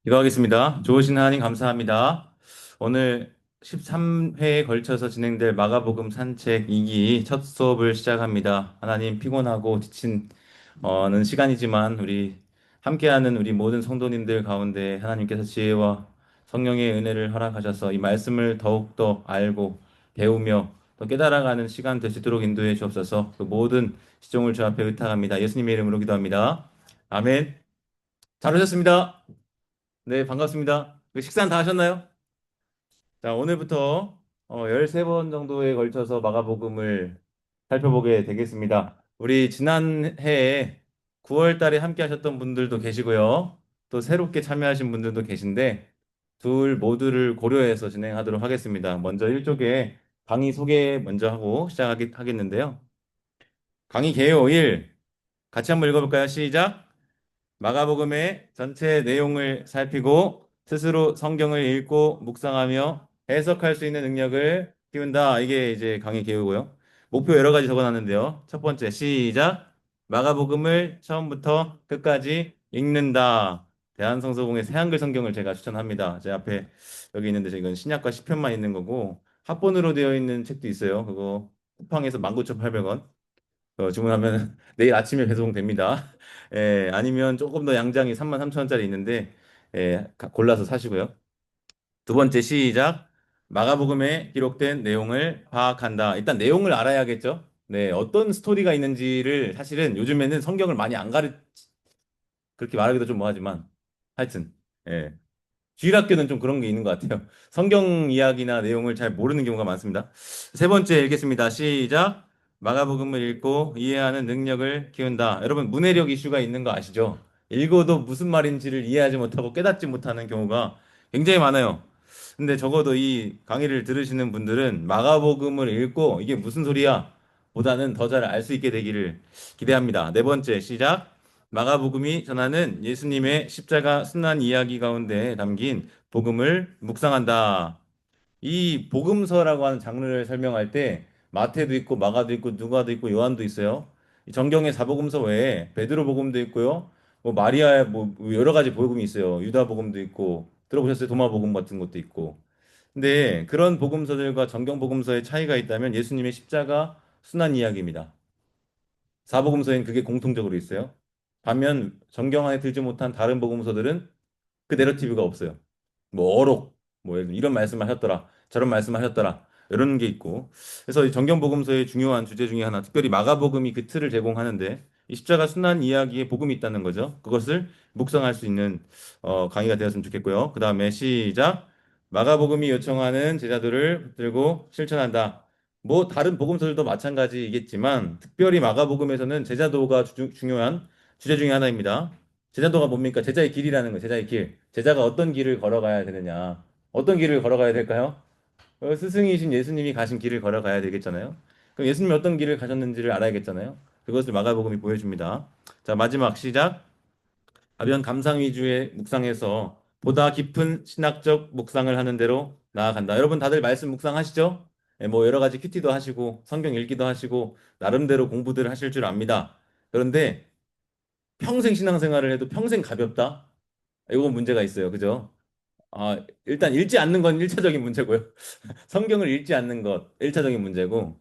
기도하겠습니다. 좋으신 하나님 감사합니다. 오늘 13회에 걸쳐서 진행될 마가복음 산책 2기 첫 수업을 시작합니다. 하나님 피곤하고 지친 는 시간이지만 우리 함께하는 우리 모든 성도님들 가운데 하나님께서 지혜와 성령의 은혜를 허락하셔서 이 말씀을 더욱더 알고 배우며 또 깨달아가는 시간 될 수 있도록 인도해 주옵소서. 그 모든 시종을 주 앞에 의탁합니다. 예수님의 이름으로 기도합니다. 아멘. 잘 오셨습니다. 네, 반갑습니다. 그 식사는 다 하셨나요? 자, 오늘부터 13번 정도에 걸쳐서 마가복음을 살펴보게 되겠습니다. 우리 지난 해에 9월 달에 함께 하셨던 분들도 계시고요. 또 새롭게 참여하신 분들도 계신데 둘 모두를 고려해서 진행하도록 하겠습니다. 먼저 일쪽에 강의 소개 먼저 하고 시작하겠는데요. 강의 개요 1 같이 한번 읽어볼까요? 시작! 마가복음의 전체 내용을 살피고 스스로 성경을 읽고 묵상하며 해석할 수 있는 능력을 키운다. 이게 이제 강의 개요고요. 목표 여러 가지 적어놨는데요. 첫 번째, 시작. 마가복음을 처음부터 끝까지 읽는다. 대한성서공의 새한글 성경을 제가 추천합니다. 제 앞에 여기 있는데 이건 신약과 시편만 있는 거고 합본으로 되어 있는 책도 있어요. 그거 쿠팡에서 19,800원. 주문하면 내일 아침에 배송됩니다. 예, 아니면 조금 더 양장이 33,000원짜리 있는데 골라서 사시고요. 두 번째 시작. 마가복음에 기록된 내용을 파악한다. 일단 내용을 알아야겠죠? 네, 어떤 스토리가 있는지를 사실은 요즘에는 성경을 많이 안 그렇게 말하기도 좀 뭐하지만 하여튼 예, 주일학교는 좀 그런 게 있는 것 같아요. 성경 이야기나 내용을 잘 모르는 경우가 많습니다. 세 번째 읽겠습니다. 시작. 마가복음을 읽고 이해하는 능력을 키운다. 여러분, 문해력 이슈가 있는 거 아시죠? 읽어도 무슨 말인지를 이해하지 못하고 깨닫지 못하는 경우가 굉장히 많아요. 근데 적어도 이 강의를 들으시는 분들은 마가복음을 읽고 이게 무슨 소리야? 보다는 더 잘 알 수 있게 되기를 기대합니다. 네 번째, 시작. 마가복음이 전하는 예수님의 십자가 순환 이야기 가운데 담긴 복음을 묵상한다. 이 복음서라고 하는 장르를 설명할 때 마태도 있고 마가도 있고 누가도 있고 요한도 있어요. 이 정경의 사복음서 외에 베드로 복음도 있고요. 뭐 마리아의 뭐 여러 가지 복음이 있어요. 유다 복음도 있고 들어보셨어요? 도마 복음 같은 것도 있고. 근데 그런 복음서들과 정경 복음서의 차이가 있다면 예수님의 십자가 순환 이야기입니다. 사복음서엔 그게 공통적으로 있어요. 반면 정경 안에 들지 못한 다른 복음서들은 그 내러티브가 없어요. 뭐 어록, 뭐 예를 들면 이런 말씀을 하셨더라, 저런 말씀을 하셨더라, 이런 게 있고. 그래서 이 정경복음서의 중요한 주제 중에 하나, 특별히 마가복음이 그 틀을 제공하는데 이 십자가 순환 이야기에 복음이 있다는 거죠. 그것을 묵상할 수 있는 강의가 되었으면 좋겠고요. 그 다음에 시작. 마가복음이 요청하는 제자들을 붙들고 실천한다. 뭐 다른 복음서들도 마찬가지이겠지만 특별히 마가복음에서는 제자도가 중요한 주제 중에 하나입니다. 제자도가 뭡니까? 제자의 길이라는 거예요. 제자의 길. 제자가 어떤 길을 걸어가야 되느냐? 어떤 길을 걸어가야 될까요? 스승이신 예수님이 가신 길을 걸어가야 되겠잖아요. 그럼 예수님이 어떤 길을 가셨는지를 알아야겠잖아요. 그것을 마가복음이 보여줍니다. 자, 마지막 시작. 가변 감상 위주의 묵상에서 보다 깊은 신학적 묵상을 하는 대로 나아간다. 여러분 다들 말씀 묵상하시죠? 뭐 여러 가지 큐티도 하시고 성경 읽기도 하시고 나름대로 공부들을 하실 줄 압니다. 그런데 평생 신앙생활을 해도 평생 가볍다? 이건 문제가 있어요. 그죠? 일단 읽지 않는 건 1차적인 문제고요. 성경을 읽지 않는 것 1차적인 문제고,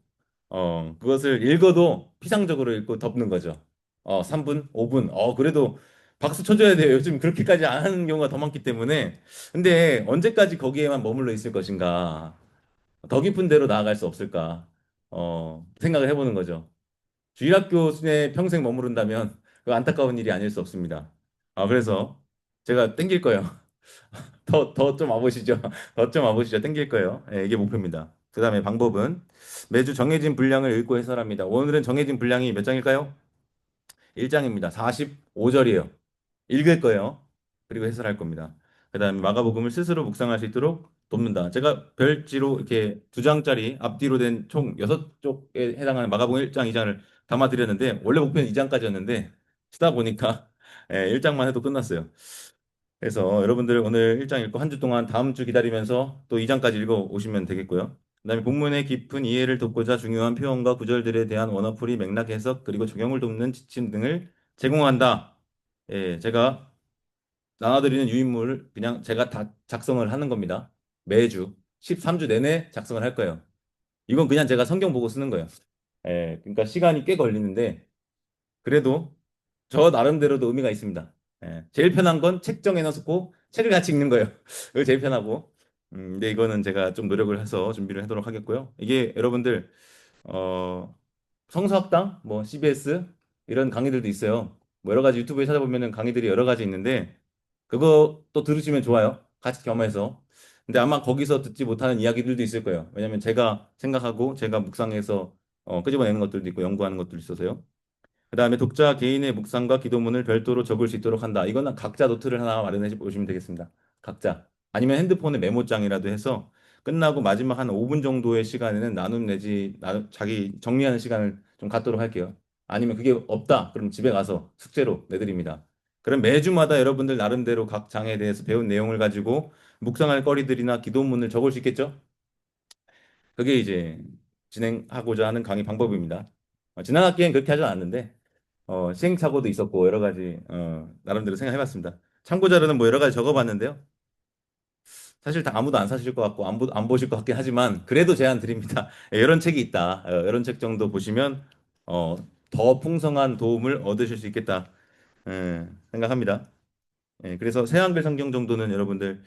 그것을 읽어도 피상적으로 읽고 덮는 거죠. 3분, 5분. 그래도 박수 쳐줘야 돼요. 요즘 그렇게까지 안 하는 경우가 더 많기 때문에. 근데 언제까지 거기에만 머물러 있을 것인가? 더 깊은 데로 나아갈 수 없을까? 생각을 해보는 거죠. 주일학교 수준에 평생 머무른다면 그 안타까운 일이 아닐 수 없습니다. 그래서 제가 땡길 거예요. 더 좀 와보시죠. 더 좀 와보시죠. 땡길 거예요. 예, 이게 목표입니다. 그 다음에 방법은 매주 정해진 분량을 읽고 해설합니다. 오늘은 정해진 분량이 몇 장일까요? 1장입니다. 45절이에요. 읽을 거예요. 그리고 해설할 겁니다. 그 다음에 마가복음을 스스로 묵상할 수 있도록 돕는다. 제가 별지로 이렇게 2장짜리 앞뒤로 된 총 6쪽에 해당하는 마가복음 1장, 2장을 담아드렸는데 원래 목표는 2장까지였는데 쓰다 보니까 1장만 해도 끝났어요. 그래서 여러분들 오늘 1장 읽고 한 주 동안 다음 주 기다리면서 또 2장까지 읽어 오시면 되겠고요. 그다음에 본문의 깊은 이해를 돕고자 중요한 표현과 구절들에 대한 원어풀이, 맥락 해석, 그리고 적용을 돕는 지침 등을 제공한다. 제가 나눠드리는 유인물을 그냥 제가 다 작성을 하는 겁니다. 매주 13주 내내 작성을 할 거예요. 이건 그냥 제가 성경 보고 쓰는 거예요. 예, 그러니까 시간이 꽤 걸리는데 그래도 저 나름대로도 의미가 있습니다. 예, 제일 편한 건 책 정해놓고 책을 같이 읽는 거예요. 그게 제일 편하고. 근데 이거는 제가 좀 노력을 해서 준비를 하도록 하겠고요. 이게 여러분들 어, 성서학당, 뭐 CBS 이런 강의들도 있어요. 뭐 여러 가지 유튜브에 찾아보면은 강의들이 여러 가지 있는데 그거 또 들으시면 좋아요. 같이 겸해서. 근데 아마 거기서 듣지 못하는 이야기들도 있을 거예요. 왜냐면 제가 생각하고 제가 묵상해서 끄집어내는 것들도 있고 연구하는 것들도 있어서요. 그다음에 독자 개인의 묵상과 기도문을 별도로 적을 수 있도록 한다. 이거는 각자 노트를 하나 마련해 보시면 되겠습니다. 각자. 아니면 핸드폰에 메모장이라도 해서 끝나고 마지막 한 5분 정도의 시간에는 나눔 내지 자기 정리하는 시간을 좀 갖도록 할게요. 아니면 그게 없다. 그럼 집에 가서 숙제로 내드립니다. 그럼 매주마다 여러분들 나름대로 각 장에 대해서 배운 내용을 가지고 묵상할 거리들이나 기도문을 적을 수 있겠죠? 그게 이제 진행하고자 하는 강의 방법입니다. 지난 학기엔 그렇게 하지 않았는데 시행착오도 있었고 여러 가지 나름대로 생각해봤습니다. 참고 자료는 뭐 여러 가지 적어봤는데요. 사실 다 아무도 안 사실 것 같고 안 보실 것 같긴 하지만 그래도 제안 드립니다. 이런 책이 있다. 이런 책 정도 보시면 어, 더 풍성한 도움을 얻으실 수 있겠다 생각합니다. 그래서 새한글 성경 정도는 여러분들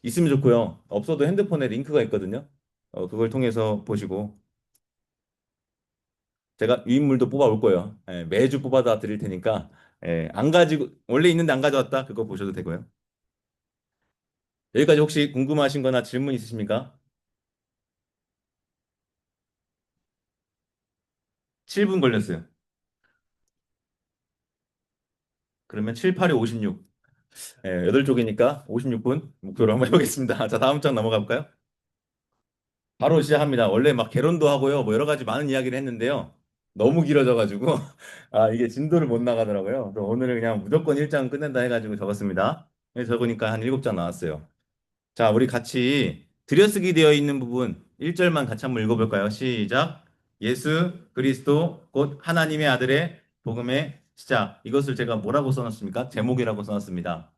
있으면 좋고요. 없어도 핸드폰에 링크가 있거든요. 그걸 통해서 보시고 제가 유인물도 뽑아올 거예요. 매주 뽑아다 드릴 테니까 안 가지고 원래 있는데 안 가져왔다 그거 보셔도 되고요. 여기까지 혹시 궁금하신 거나 질문 있으십니까? 7분 걸렸어요. 그러면 7, 8에 56. 8쪽이니까 56분 목표로 한번 해보겠습니다. 자, 다음 장 넘어가 볼까요? 바로 시작합니다. 원래 막 개론도 하고요. 뭐 여러 가지 많은 이야기를 했는데요. 너무 길어져가지고 아, 이게 진도를 못 나가더라고요. 그래서 오늘은 그냥 무조건 1장 끝낸다 해가지고 적었습니다. 적으니까 한 7장 나왔어요. 자, 우리 같이 들여쓰기 되어 있는 부분 1절만 같이 한번 읽어볼까요? 시작. 예수 그리스도 곧 하나님의 아들의 복음의 시작. 이것을 제가 뭐라고 써놨습니까? 제목이라고 써놨습니다.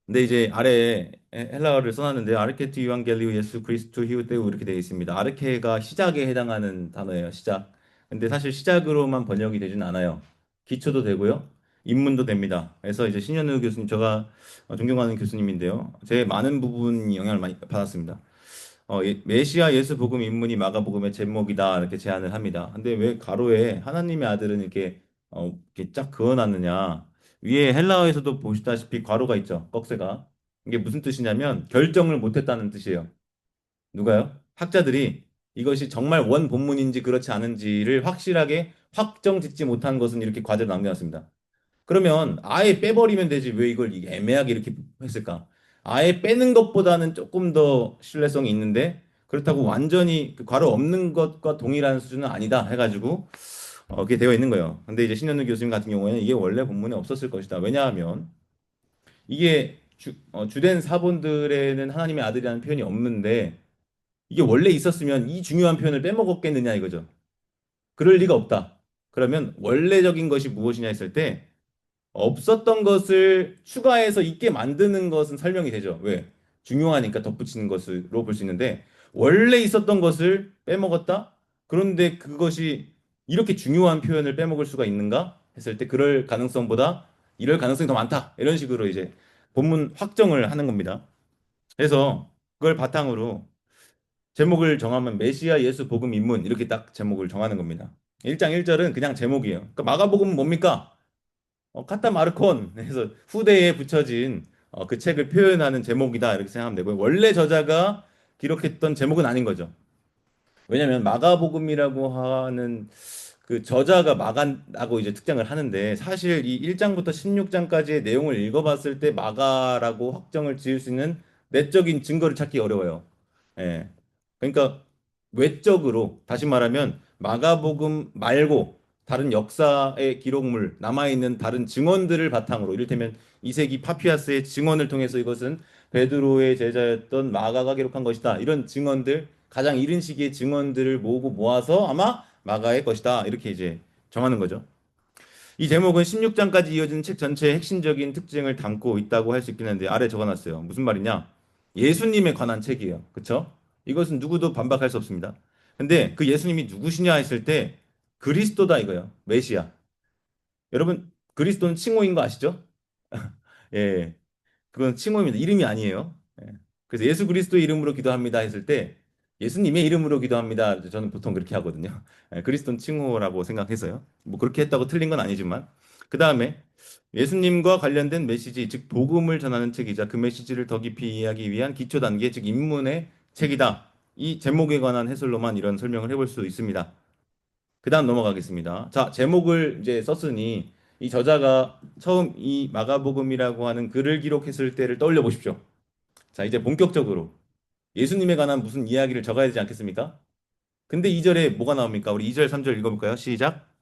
근데 이제 아래에 헬라어를 써놨는데 아르케트 유앙겔리오 예수 그리스도 히우데우 이렇게 되어 있습니다. 아르케가 시작에 해당하는 단어예요. 시작. 근데 사실 시작으로만 번역이 되진 않아요. 기초도 되고요. 입문도 됩니다. 그래서 이제 신현우 교수님 제가 존경하는 교수님인데요. 제 많은 부분 영향을 많이 받았습니다. 메시아 예수 복음 인문이 마가복음의 제목이다 이렇게 제안을 합니다. 근데 왜 가로에 하나님의 아들은 이렇게 쫙 그어놨느냐? 위에 헬라어에서도 보시다시피 괄호가 있죠. 꺽쇠가. 이게 무슨 뜻이냐면 결정을 못했다는 뜻이에요. 누가요? 학자들이 이것이 정말 원 본문인지 그렇지 않은지를 확실하게 확정 짓지 못한 것은 이렇게 과제로 남겨놨습니다. 그러면 아예 빼버리면 되지 왜 이걸 애매하게 이렇게 했을까? 아예 빼는 것보다는 조금 더 신뢰성이 있는데 그렇다고 완전히 그 괄호 없는 것과 동일한 수준은 아니다 해가지고 그게 되어 있는 거예요. 근데 이제 신현우 교수님 같은 경우에는 이게 원래 본문에 없었을 것이다. 왜냐하면 이게 주된 사본들에는 하나님의 아들이라는 표현이 없는데 이게 원래 있었으면 이 중요한 표현을 빼먹었겠느냐 이거죠. 그럴 리가 없다. 그러면 원래적인 것이 무엇이냐 했을 때 없었던 것을 추가해서 있게 만드는 것은 설명이 되죠. 왜? 중요하니까 덧붙이는 것으로 볼 수 있는데 원래 있었던 것을 빼먹었다? 그런데 그것이 이렇게 중요한 표현을 빼먹을 수가 있는가? 했을 때 그럴 가능성보다 이럴 가능성이 더 많다. 이런 식으로 이제 본문 확정을 하는 겁니다. 그래서 그걸 바탕으로 제목을 정하면 메시아 예수 복음 인문 이렇게 딱 제목을 정하는 겁니다. 1장 1절은 그냥 제목이에요. 그러니까 마가복음은 뭡니까? 카타 마르콘 해서 후대에 붙여진 그 책을 표현하는 제목이다 이렇게 생각하면 되고요. 원래 저자가 기록했던 제목은 아닌 거죠. 왜냐하면 마가복음이라고 하는 그 저자가 마가라고 이제 특정을 하는데 사실 이 1장부터 16장까지의 내용을 읽어봤을 때 마가라고 확정을 지을 수 있는 내적인 증거를 찾기 어려워요. 예. 그러니까 외적으로 다시 말하면 마가복음 말고 다른 역사의 기록물 남아있는 다른 증언들을 바탕으로 이를테면 이세기 파피아스의 증언을 통해서 이것은 베드로의 제자였던 마가가 기록한 것이다. 이런 증언들 가장 이른 시기의 증언들을 모으고 모아서 아마 마가의 것이다. 이렇게 이제 정하는 거죠. 이 제목은 16장까지 이어지는 책 전체의 핵심적인 특징을 담고 있다고 할 수 있긴 한데 아래 적어놨어요. 무슨 말이냐? 예수님에 관한 책이에요. 그쵸? 이것은 누구도 반박할 수 없습니다. 근데 그 예수님이 누구시냐 했을 때 그리스도다 이거예요. 메시아. 여러분, 그리스도는 칭호인 거 아시죠? 예. 그건 칭호입니다. 이름이 아니에요. 예. 그래서 예수 그리스도의 이름으로 기도합니다 했을 때 예수님의 이름으로 기도합니다. 저는 보통 그렇게 하거든요. 예, 그리스도는 칭호라고 생각해서요. 뭐 그렇게 했다고 틀린 건 아니지만 그 다음에 예수님과 관련된 메시지, 즉 복음을 전하는 책이자 그 메시지를 더 깊이 이해하기 위한 기초 단계, 즉 입문의 책이다. 이 제목에 관한 해설로만 이런 설명을 해볼 수 있습니다. 그 다음 넘어가겠습니다. 자, 제목을 이제 썼으니 이 저자가 처음 이 마가복음이라고 하는 글을 기록했을 때를 떠올려 보십시오. 자, 이제 본격적으로 예수님에 관한 무슨 이야기를 적어야 되지 않겠습니까? 근데 2절에 뭐가 나옵니까? 우리 2절, 3절 읽어볼까요? 시작.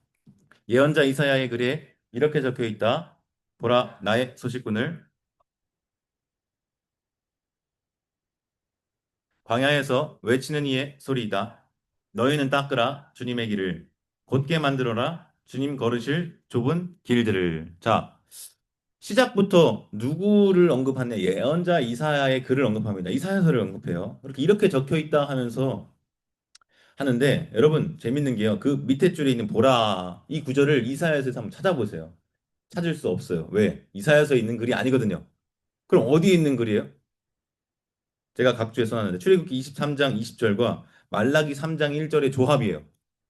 예언자 이사야의 글에 이렇게 적혀 있다. 보라, 나의 소식꾼을 광야에서 외치는 이의 소리이다. 너희는 닦으라, 주님의 길을. 곧게 만들어라, 주님 걸으실 좁은 길들을. 자, 시작부터 누구를 언급하냐? 예언자 이사야의 글을 언급합니다. 이사야서를 언급해요. 이렇게 적혀 있다 하면서 하는데 여러분 재밌는 게요. 그 밑에 줄에 있는 보라 이 구절을 이사야서에서 한번 찾아보세요. 찾을 수 없어요. 왜? 이사야서에 있는 글이 아니거든요. 그럼 어디에 있는 글이에요? 제가 각주에 써놨는데 출애굽기 23장 20절과 말라기 3장 1절의 조합이에요.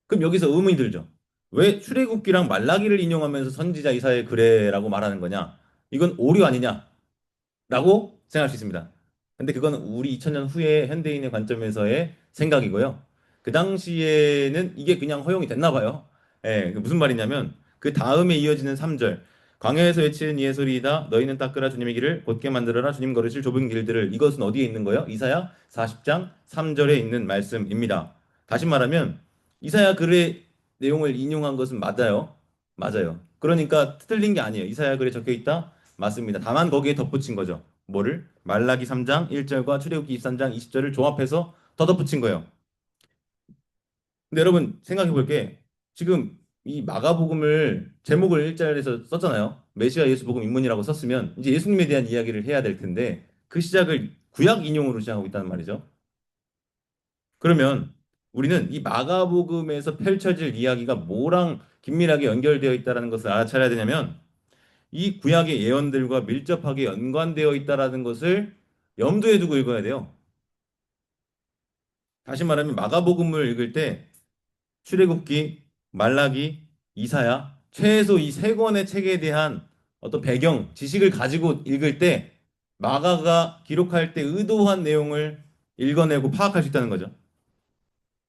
그럼 여기서 의문이 들죠. 왜 출애굽기랑 말라기를 인용하면서 선지자 이사야의 글에라고 말하는 거냐? 이건 오류 아니냐? 라고 생각할 수 있습니다. 근데 그건 우리 2000년 후에 현대인의 관점에서의 생각이고요. 그 당시에는 이게 그냥 허용이 됐나 봐요. 예, 그 무슨 말이냐면 그 다음에 이어지는 3절 광야에서 외치는 이의 소리이다 너희는 닦으라 주님의 길을 곧게 만들어라 주님 걸으실 좁은 길들을 이것은 어디에 있는 거예요? 이사야 40장 3절에 있는 말씀입니다. 다시 말하면 이사야 글의 내용을 인용한 것은 맞아요. 맞아요. 그러니까 틀린 게 아니에요. 이사야 글에 적혀 있다. 맞습니다. 다만 거기에 덧붙인 거죠. 뭐를? 말라기 3장 1절과 출애굽기 23장 20절을 조합해서 더 덧붙인 거예요. 근데 여러분 생각해 볼게. 지금 이 마가복음을 제목을 일절에서 썼잖아요. 메시아 예수 복음 입문이라고 썼으면 이제 예수님에 대한 이야기를 해야 될 텐데 그 시작을 구약 인용으로 시작하고 있다는 말이죠. 그러면 우리는 이 마가복음에서 펼쳐질 이야기가 뭐랑 긴밀하게 연결되어 있다는 것을 알아차려야 되냐면 이 구약의 예언들과 밀접하게 연관되어 있다라는 것을 염두에 두고 읽어야 돼요. 다시 말하면 마가복음을 읽을 때 출애굽기, 말라기, 이사야 최소 이 세 권의 책에 대한 어떤 배경, 지식을 가지고 읽을 때 마가가 기록할 때 의도한 내용을 읽어내고 파악할 수 있다는 거죠.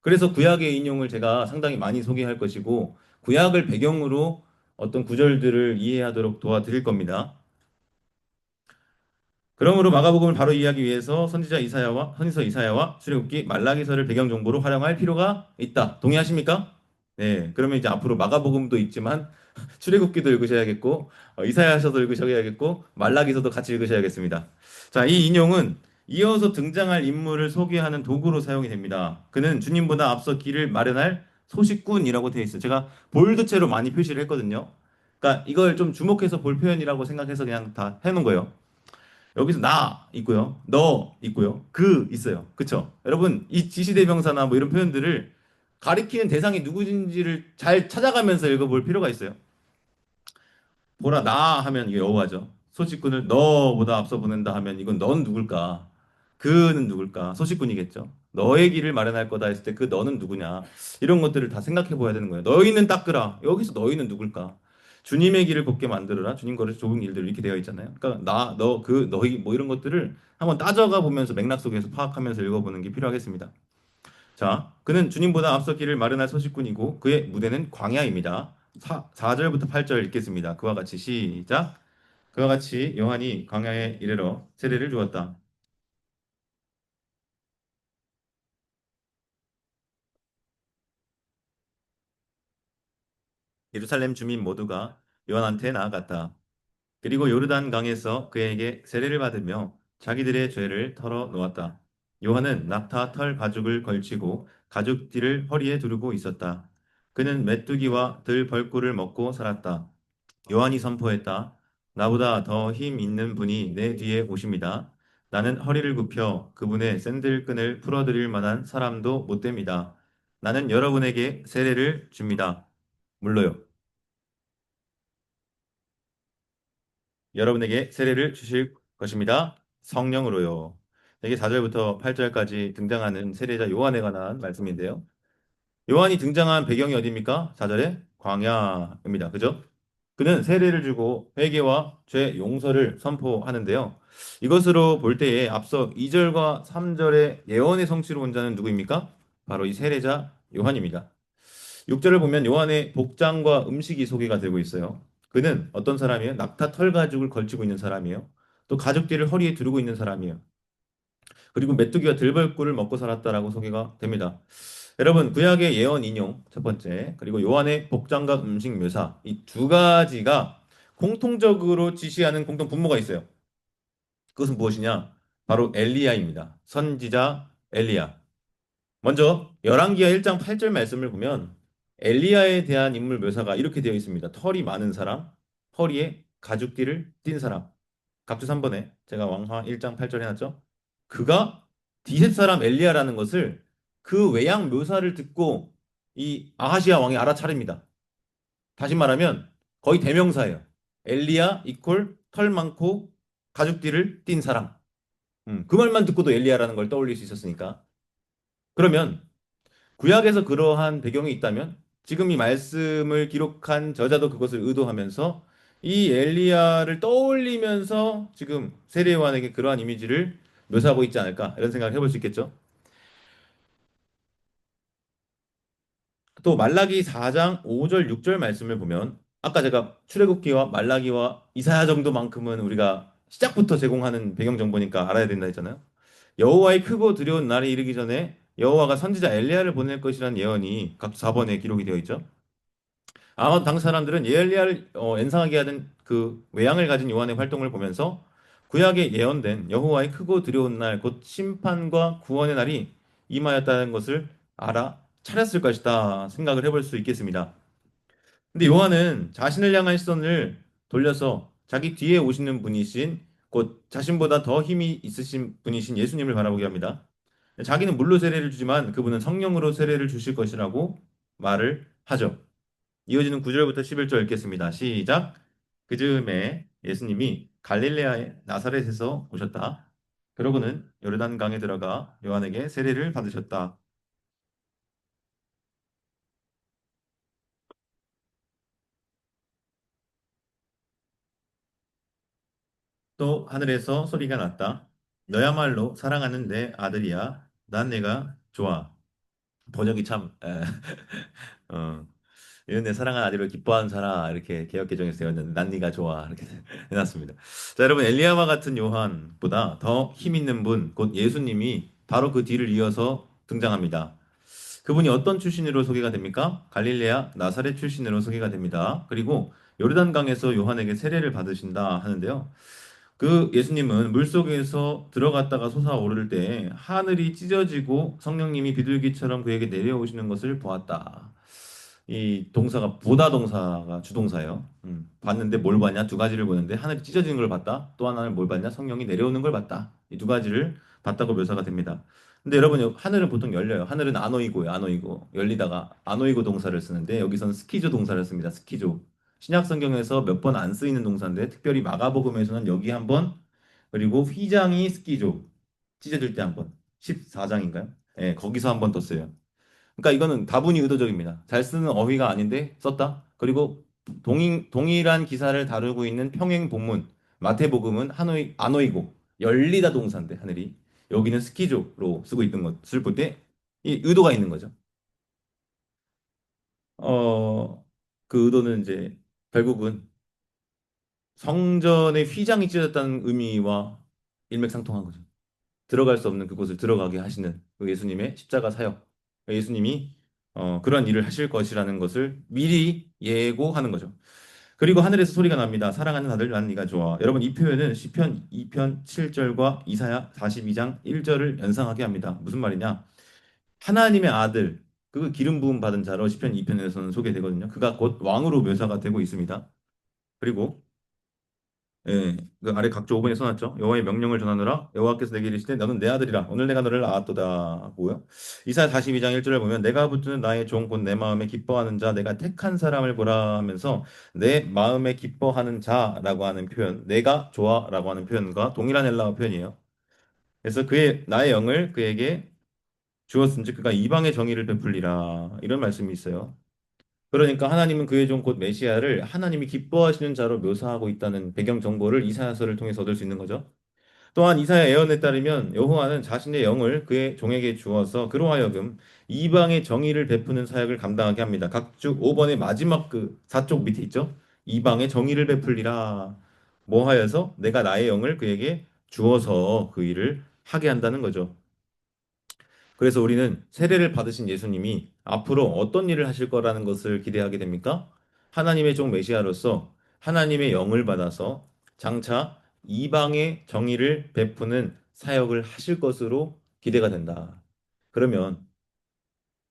그래서 구약의 인용을 제가 상당히 많이 소개할 것이고 구약을 배경으로 어떤 구절들을 이해하도록 도와드릴 겁니다. 그러므로 마가복음을 바로 이해하기 위해서 선지서 이사야와 출애굽기 말라기서를 배경 정보로 활용할 필요가 있다. 동의하십니까? 네. 그러면 이제 앞으로 마가복음도 있지만 출애굽기도 읽으셔야겠고 이사야서도 읽으셔야겠고 말라기서도 같이 읽으셔야겠습니다. 자, 이 인용은 이어서 등장할 인물을 소개하는 도구로 사용이 됩니다. 그는 주님보다 앞서 길을 마련할 소식꾼이라고 되어 있어요. 제가 볼드체로 많이 표시를 했거든요. 그러니까 이걸 좀 주목해서 볼 표현이라고 생각해서 그냥 다 해놓은 거예요. 여기서 나 있고요. 너 있고요. 그 있어요. 그쵸? 여러분, 이 지시대명사나 뭐 이런 표현들을 가리키는 대상이 누구인지를 잘 찾아가면서 읽어볼 필요가 있어요. 보라, 나 하면 이게 여호와죠. 소식꾼을 너보다 앞서 보낸다 하면 이건 넌 누굴까? 그는 누굴까? 소식꾼이겠죠. 너의 길을 마련할 거다 했을 때 그 너는 누구냐? 이런 것들을 다 생각해 보아야 되는 거예요. 너희는 닦으라. 여기서 너희는 누굴까? 주님의 길을 곱게 만들어라. 주님 걸으신 좁은 길들 이렇게 되어 있잖아요. 그러니까 나, 너, 그, 너희 뭐 이런 것들을 한번 따져가 보면서 맥락 속에서 파악하면서 읽어보는 게 필요하겠습니다. 자, 그는 주님보다 앞서 길을 마련할 소식꾼이고 그의 무대는 광야입니다. 4절부터 8절 읽겠습니다. 그와 같이 시작. 그와 같이 요한이 광야에 이르러 세례를 주었다. 예루살렘 주민 모두가 요한한테 나아갔다. 그리고 요르단 강에서 그에게 세례를 받으며 자기들의 죄를 털어 놓았다. 요한은 낙타 털 가죽을 걸치고 가죽띠를 허리에 두르고 있었다. 그는 메뚜기와 들 벌꿀을 먹고 살았다. 요한이 선포했다. 나보다 더 힘 있는 분이 내 뒤에 오십니다. 나는 허리를 굽혀 그분의 샌들끈을 풀어드릴 만한 사람도 못 됩니다. 나는 여러분에게 세례를 줍니다. 물로요. 여러분에게 세례를 주실 것입니다. 성령으로요. 이게 4절부터 8절까지 등장하는 세례자 요한에 관한 말씀인데요. 요한이 등장한 배경이 어디입니까? 4절에 광야입니다. 그죠? 그는 세례를 주고 회개와 죄 용서를 선포하는데요. 이것으로 볼 때에 앞서 2절과 3절의 예언의 성취로 온 자는 누구입니까? 바로 이 세례자 요한입니다. 6절을 보면 요한의 복장과 음식이 소개가 되고 있어요. 그는 어떤 사람이에요? 낙타 털 가죽을 걸치고 있는 사람이에요. 또 가죽띠를 허리에 두르고 있는 사람이에요. 그리고 메뚜기와 들벌꿀을 먹고 살았다라고 소개가 됩니다. 여러분, 구약의 예언 인용 첫 번째, 그리고 요한의 복장과 음식 묘사 이 두 가지가 공통적으로 지시하는 공통 분모가 있어요. 그것은 무엇이냐? 바로 엘리야입니다. 선지자 엘리야. 먼저 열왕기하 1장 8절 말씀을 보면 엘리야에 대한 인물 묘사가 이렇게 되어 있습니다. 털이 많은 사람, 허리에 가죽띠를 띤 사람. 갑주 3번에 제가 왕하 1장 8절 해놨죠? 그가 디셋 사람 엘리야라는 것을 그 외양 묘사를 듣고 이 아하시아 왕이 알아차립니다. 다시 말하면 거의 대명사예요. 엘리야 이퀄 털 많고 가죽띠를 띤 사람. 그 말만 듣고도 엘리야라는 걸 떠올릴 수 있었으니까. 그러면 구약에서 그러한 배경이 있다면 지금 이 말씀을 기록한 저자도 그것을 의도하면서 이 엘리야를 떠올리면서 지금 세례요한에게 그러한 이미지를 묘사하고 있지 않을까 이런 생각을 해볼 수 있겠죠. 또 말라기 4장 5절 6절 말씀을 보면 아까 제가 출애굽기와 말라기와 이사야 정도만큼은 우리가 시작부터 제공하는 배경 정보니까 알아야 된다 했잖아요. 여호와의 크고 두려운 날이 이르기 전에 여호와가 선지자 엘리야를 보낼 것이라는 예언이 각 4번에 기록이 되어 있죠. 아마도 당시 사람들은 예엘리야를 연상하게 하는 그 외양을 가진 요한의 활동을 보면서 구약에 예언된 여호와의 크고 두려운 날, 곧 심판과 구원의 날이 임하였다는 것을 알아 차렸을 것이다 생각을 해볼 수 있겠습니다. 근데 요한은 자신을 향한 시선을 돌려서 자기 뒤에 오시는 분이신 곧 자신보다 더 힘이 있으신 분이신 예수님을 바라보게 합니다. 자기는 물로 세례를 주지만 그분은 성령으로 세례를 주실 것이라고 말을 하죠. 이어지는 9절부터 11절 읽겠습니다. 시작. 그 즈음에 예수님이 갈릴레아의 나사렛에서 오셨다. 그러고는 요르단강에 들어가 요한에게 세례를 받으셨다. 또 하늘에서 소리가 났다. 너야말로 사랑하는 내 아들이야. 난 내가 좋아. 번역이 참 어, 이런 내 사랑하는 아들을 기뻐하는 사람 이렇게 개역 개정에서 되었는데 난 네가 좋아 이렇게 해놨습니다. 자 여러분 엘리야와 같은 요한보다 더 힘 있는 분 곧 예수님이 바로 그 뒤를 이어서 등장합니다. 그분이 어떤 출신으로 소개가 됩니까? 갈릴레아 나사렛 출신으로 소개가 됩니다. 그리고 요르단강에서 요한에게 세례를 받으신다 하는데요. 그 예수님은 물속에서 들어갔다가 솟아오를 때 하늘이 찢어지고 성령님이 비둘기처럼 그에게 내려오시는 것을 보았다. 이 동사가 보다 동사가 주동사예요. 봤는데 뭘 봤냐? 두 가지를 보는데 하늘이 찢어지는 걸 봤다. 또 하나는 뭘 봤냐? 성령이 내려오는 걸 봤다. 이 두 가지를 봤다고 묘사가 됩니다. 근데 여러분 하늘은 보통 열려요. 하늘은 아노이고요. 아노이고 열리다가 아노이고 동사를 쓰는데 여기서는 스키조 동사를 씁니다. 스키조. 신약 성경에서 몇 번 안 쓰이는 동사인데 특별히 마가복음에서는 여기 한 번, 그리고 휘장이 스키죠. 찢어질 때 한 번. 14장인가요? 예, 거기서 한 번 더 써요. 그러니까 이거는 다분히 의도적입니다. 잘 쓰는 어휘가 아닌데 썼다. 그리고 동일한 기사를 다루고 있는 평행 본문 마태복음은 아노이고 열리다 동사인데 하늘이 여기는 스키조로 쓰고 있는 것을 볼 때 이 의도가 있는 거죠. 그 의도는 이제 결국은 성전의 휘장이 찢어졌다는 의미와 일맥상통한 거죠. 들어갈 수 없는 그곳을 들어가게 하시는 그 예수님의 십자가 사역. 예수님이 그런 일을 하실 것이라는 것을 미리 예고하는 거죠. 그리고 하늘에서 소리가 납니다. 사랑하는 아들 난 네가 좋아. 여러분 이 표현은 시편 2편 7절과 이사야 42장 1절을 연상하게 합니다. 무슨 말이냐? 하나님의 아들 그 기름 부음 받은 자로 시편 2편에서는 소개되거든요. 그가 곧 왕으로 묘사가 되고 있습니다. 그리고 예, 그 아래 각조 5번에 써놨죠. 여호와의 명령을 전하노라. 여호와께서 내게 이르시되 너는 내 아들이라. 오늘 내가 너를 낳았도다 하고요. 이사야 42장 1절을 보면 내가 붙드는 나의 종 곧 내 마음에 기뻐하는 자 내가 택한 사람을 보라 하면서 내 마음에 기뻐하는 자라고 하는 표현, 내가 좋아라고 하는 표현과 동일한 헬라어 표현이에요. 그래서 그의 나의 영을 그에게 주었은즉 그가 이방의 정의를 베풀리라. 이런 말씀이 있어요. 그러니까 하나님은 그의 종 곧 메시아를 하나님이 기뻐하시는 자로 묘사하고 있다는 배경 정보를 이사야서를 통해서 얻을 수 있는 거죠. 또한 이사야 예언에 따르면 여호와는 자신의 영을 그의 종에게 주어서 그로 하여금 이방의 정의를 베푸는 사역을 감당하게 합니다. 각주 5번의 마지막 그 사쪽 밑에 있죠. 이방의 정의를 베풀리라. 뭐 하여서 내가 나의 영을 그에게 주어서 그 일을 하게 한다는 거죠. 그래서 우리는 세례를 받으신 예수님이 앞으로 어떤 일을 하실 거라는 것을 기대하게 됩니까? 하나님의 종 메시아로서 하나님의 영을 받아서 장차 이방의 정의를 베푸는 사역을 하실 것으로 기대가 된다. 그러면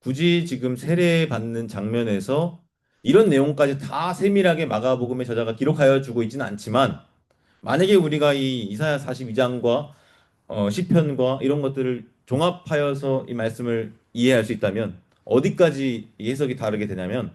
굳이 지금 세례 받는 장면에서 이런 내용까지 다 세밀하게 마가복음의 저자가 기록하여 주고 있지는 않지만 만약에 우리가 이 이사야 42장과 시편과 이런 것들을 종합하여서 이 말씀을 이해할 수 있다면 어디까지 이 해석이 다르게 되냐면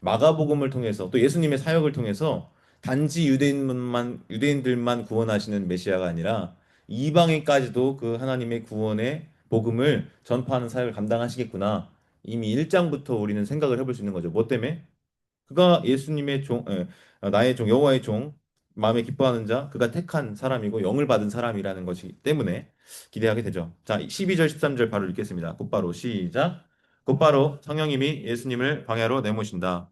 마가복음을 통해서 또 예수님의 사역을 통해서 단지 유대인들만 구원하시는 메시아가 아니라 이방인까지도 그 하나님의 구원의 복음을 전파하는 사역을 감당하시겠구나. 이미 1장부터 우리는 생각을 해볼 수 있는 거죠. 뭐 때문에? 그가 예수님의 나의 종, 여호와의 종, 마음에 기뻐하는 자, 그가 택한 사람이고 영을 받은 사람이라는 것이기 때문에 기대하게 되죠. 자, 12절, 13절 바로 읽겠습니다. 곧바로 시작. 곧바로 성령님이 예수님을 광야로 내모신다.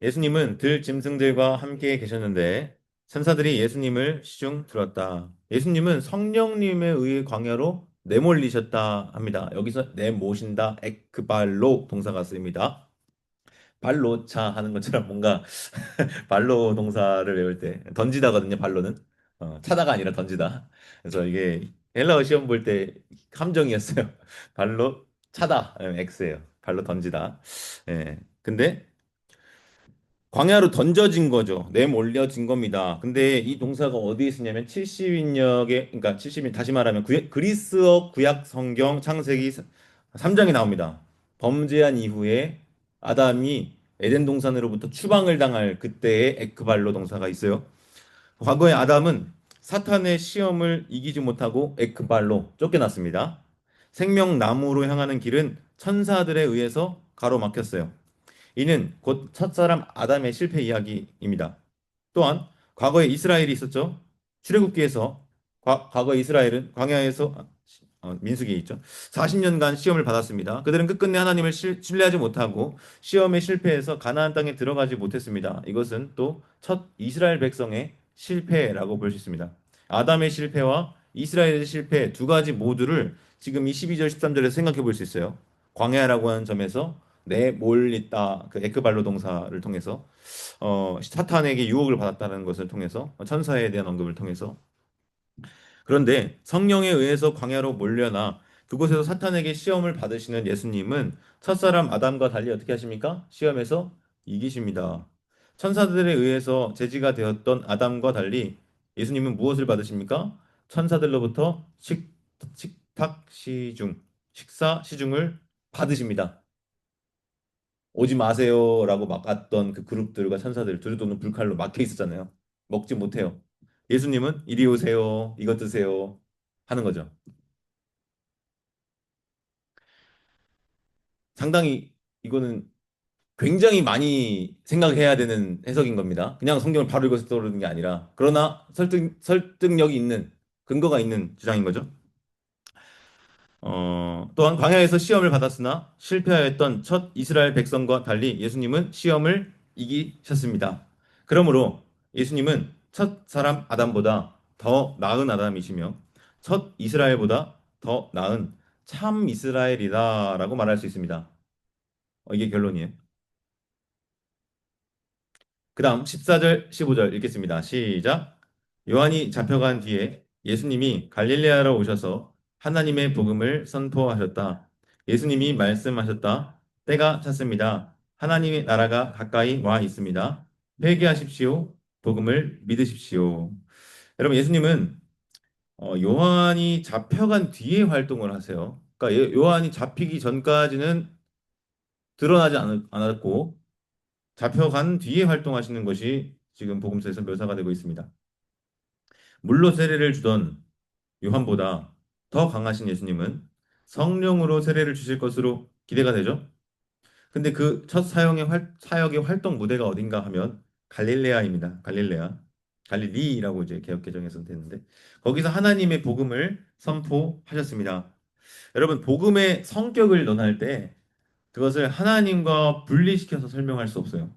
예수님은 들 짐승들과 함께 계셨는데 천사들이 예수님을 시중 들었다. 예수님은 성령님에 의해 광야로 내몰리셨다 합니다. 여기서 내모신다, 에크발로 동사가 쓰입니다. 발로 차 하는 것처럼 뭔가 발로 동사를 외울 때 던지다거든요. 발로는 차다가 아니라 던지다. 그래서 이게 헬라어 시험 볼 때 함정이었어요. 발로 차다 X예요. 발로 던지다. 예. 근데 광야로 던져진 거죠. 내몰려진 겁니다. 근데 이 동사가 어디에 쓰냐면 70인역에 그러니까 70인 다시 말하면 그리스어 구약 성경 창세기 3장에 나옵니다. 범죄한 이후에 아담이 에덴 동산으로부터 추방을 당할 그때의 에크발로 동사가 있어요. 과거에 아담은 사탄의 시험을 이기지 못하고 에크발로 쫓겨났습니다. 생명나무로 향하는 길은 천사들에 의해서 가로막혔어요. 이는 곧 첫사람 아담의 실패 이야기입니다. 또한 과거에 이스라엘이 있었죠. 출애굽기에서 과거 이스라엘은 광야에서 민수기에 있죠. 40년간 시험을 받았습니다. 그들은 끝끝내 하나님을 신뢰하지 못하고 시험에 실패해서 가나안 땅에 들어가지 못했습니다. 이것은 또 첫 이스라엘 백성의 실패라고 볼 수 있습니다. 아담의 실패와 이스라엘의 실패 두 가지 모두를 지금 이 12절 13절에서 생각해 볼 수 있어요. 광야라고 하는 점에서 내몰있다 그 에크발로 동사를 통해서 사탄에게 유혹을 받았다는 것을 통해서 천사에 대한 언급을 통해서 그런데 성령에 의해서 광야로 몰려나 그곳에서 사탄에게 시험을 받으시는 예수님은 첫사람 아담과 달리 어떻게 하십니까? 시험에서 이기십니다. 천사들에 의해서 제지가 되었던 아담과 달리 예수님은 무엇을 받으십니까? 천사들로부터 식탁 시중, 식사 시중을 받으십니다. 오지 마세요라고 막았던 그 그룹들과 천사들 둘 또는 불칼로 막혀 있었잖아요. 먹지 못해요. 예수님은 이리 오세요, 이것 드세요 하는 거죠. 상당히 이거는 굉장히 많이 생각해야 되는 해석인 겁니다. 그냥 성경을 바로 읽어서 떠오르는 게 아니라 그러나 설득력이 있는 근거가 있는 주장인 거죠. 또한 광야에서 시험을 받았으나 실패하였던 첫 이스라엘 백성과 달리 예수님은 시험을 이기셨습니다. 그러므로 예수님은 첫 사람 아담보다 더 나은 아담이시며 첫 이스라엘보다 더 나은 참 이스라엘이다라고 말할 수 있습니다. 이게 결론이에요. 그 다음 14절, 15절 읽겠습니다. 시작. 요한이 잡혀간 뒤에 예수님이 갈릴레아로 오셔서 하나님의 복음을 선포하셨다. 예수님이 말씀하셨다. 때가 찼습니다. 하나님의 나라가 가까이 와 있습니다. 회개하십시오. 복음을 믿으십시오. 여러분, 예수님은 요한이 잡혀간 뒤에 활동을 하세요. 그러니까 요한이 잡히기 전까지는 드러나지 않았고 잡혀간 뒤에 활동하시는 것이 지금 복음서에서 묘사가 되고 있습니다. 물로 세례를 주던 요한보다 더 강하신 예수님은 성령으로 세례를 주실 것으로 기대가 되죠. 근데 그 첫 사역의 활동 무대가 어딘가 하면 갈릴레아입니다. 갈릴레아. 갈릴리라고 이제 개역 개정에서 됐는데 거기서 하나님의 복음을 선포하셨습니다. 여러분, 복음의 성격을 논할 때 그것을 하나님과 분리시켜서 설명할 수 없어요.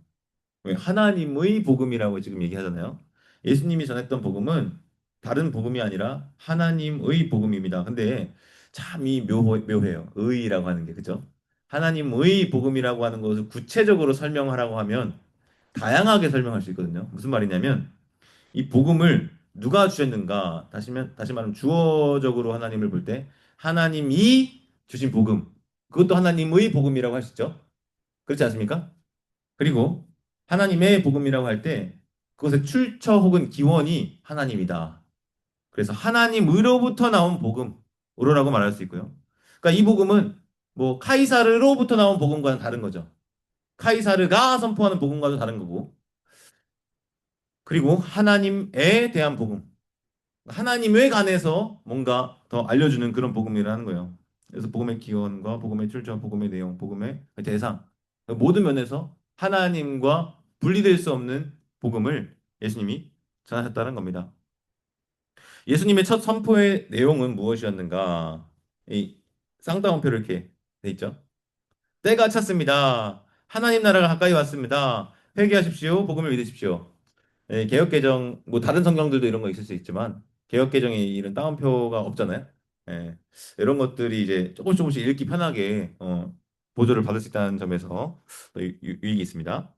왜? 하나님의 복음이라고 지금 얘기하잖아요. 예수님이 전했던 복음은 다른 복음이 아니라 하나님의 복음입니다. 근데 참 이 묘해요. 의라고 하는 게, 그죠? 하나님의 복음이라고 하는 것을 구체적으로 설명하라고 하면 다양하게 설명할 수 있거든요. 무슨 말이냐면 이 복음을 누가 주셨는가? 다시 말하면 주어적으로 하나님을 볼 때 하나님이 주신 복음. 그것도 하나님의 복음이라고 할 수 있죠. 그렇지 않습니까? 그리고 하나님의 복음이라고 할 때 그것의 출처 혹은 기원이 하나님이다. 그래서 하나님으로부터 나온 복음으로라고 말할 수 있고요. 그러니까 이 복음은 뭐 카이사르로부터 나온 복음과는 다른 거죠. 카이사르가 선포하는 복음과도 다른 거고. 그리고 하나님에 대한 복음. 하나님에 관해서 뭔가 더 알려주는 그런 복음이라는 거예요. 그래서 복음의 기원과 복음의 출처, 복음의 내용, 복음의 대상 모든 면에서 하나님과 분리될 수 없는 복음을 예수님이 전하셨다는 겁니다. 예수님의 첫 선포의 내용은 무엇이었는가? 이 쌍따옴표로 이렇게 돼 있죠. 때가 찼습니다. 하나님 나라가 가까이 왔습니다. 회개하십시오. 복음을 믿으십시오. 예, 개혁개정, 뭐 다른 성경들도 이런 거 있을 수 있지만 개혁개정에 이런 따옴표가 없잖아요. 예, 이런 것들이 이제 조금씩 읽기 편하게 보조를 받을 수 있다는 점에서 또 유익이 있습니다.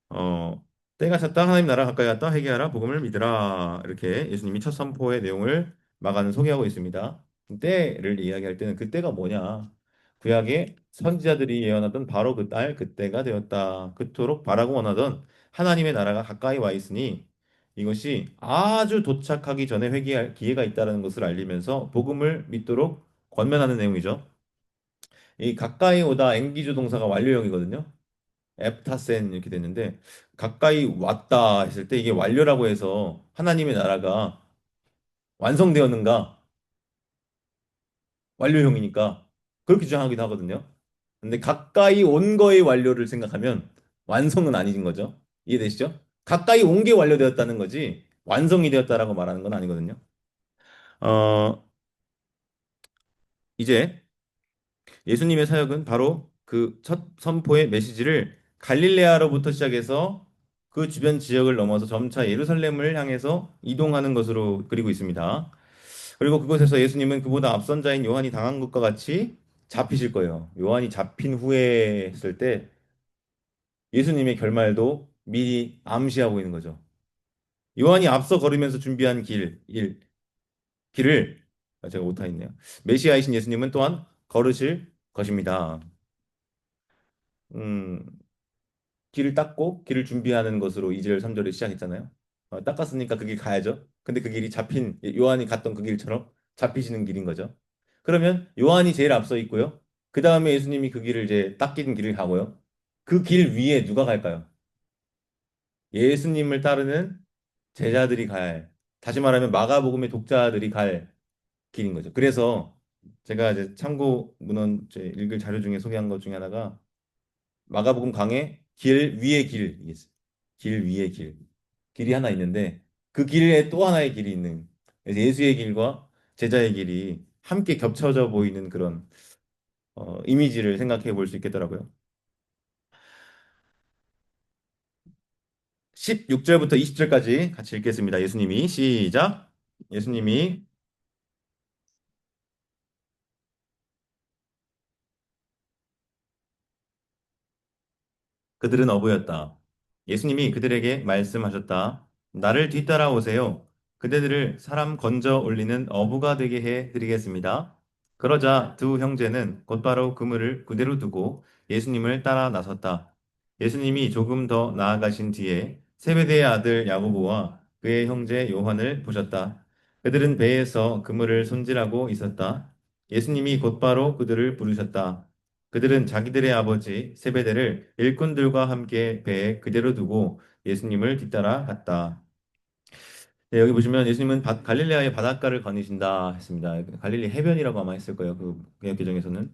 어, 때가 찼다. 하나님 나라 가까이 왔다. 회개하라. 복음을 믿으라. 이렇게 예수님이 첫 선포의 내용을 마가는 소개하고 있습니다. 때를 이야기할 때는 그 때가 뭐냐? 구약의 선지자들이 예언하던 바로 그 딸, 그때가 되었다. 그토록 바라고 원하던 하나님의 나라가 가까이 와 있으니 이것이 아주 도착하기 전에 회개할 기회가 있다는 것을 알리면서 복음을 믿도록 권면하는 내용이죠. 이 가까이 오다 앵기주 동사가 완료형이거든요. 에프타센 이렇게 됐는데 가까이 왔다 했을 때 이게 완료라고 해서 하나님의 나라가 완성되었는가? 완료형이니까 그렇게 주장하기도 하거든요. 근데 가까이 온 거의 완료를 생각하면 완성은 아닌 거죠. 이해되시죠? 가까이 온 게 완료되었다는 거지 완성이 되었다라고 말하는 건 아니거든요. 어, 이제 예수님의 사역은 바로 그 첫 선포의 메시지를 갈릴레아로부터 시작해서 그 주변 지역을 넘어서 점차 예루살렘을 향해서 이동하는 것으로 그리고 있습니다. 그리고 그곳에서 예수님은 그보다 앞선 자인 요한이 당한 것과 같이 잡히실 거예요. 요한이 잡힌 후에 했을 때 예수님의 결말도 미리 암시하고 있는 거죠. 요한이 앞서 걸으면서 준비한 길을 제가 오타 있네요. 메시아이신 예수님은 또한 걸으실 것입니다. 음, 길을 닦고 길을 준비하는 것으로 2절 3절을 시작했잖아요. 닦았으니까 그 길 가야죠. 근데 그 길이 요한이 갔던 그 길처럼 잡히시는 길인 거죠. 그러면 요한이 제일 앞서 있고요. 그 다음에 예수님이 그 길을 이제 닦인 길을 가고요. 그 길 위에 누가 갈까요? 예수님을 따르는 제자들이 다시 말하면 마가복음의 독자들이 갈 길인 거죠. 그래서 제가 이제 참고 문헌 제 읽을 자료 중에 소개한 것 중에 하나가 마가복음 강의 길 위의 길이 있어요. 길 위의 길. 길이 하나 있는데 그 길에 또 하나의 길이 있는 그래서 예수의 길과 제자의 길이 함께 겹쳐져 보이는 그런 이미지를 생각해 볼 수 있겠더라고요. 16절부터 20절까지 같이 읽겠습니다. 예수님이 시작. 예수님이 그들은 어부였다. 예수님이 그들에게 말씀하셨다. 나를 뒤따라 오세요. 그대들을 사람 건져 올리는 어부가 되게 해 드리겠습니다. 그러자 두 형제는 곧바로 그물을 그대로 두고 예수님을 따라 나섰다. 예수님이 조금 더 나아가신 뒤에 세베대의 아들 야고보와 그의 형제 요한을 보셨다. 그들은 배에서 그물을 손질하고 있었다. 예수님이 곧바로 그들을 부르셨다. 그들은 자기들의 아버지 세베대를 일꾼들과 함께 배에 그대로 두고 예수님을 뒤따라 갔다. 네, 여기 보시면 예수님은 갈릴레아의 바닷가를 거니신다 했습니다. 갈릴리 해변이라고 아마 했을 거예요. 그 구약 개정에서는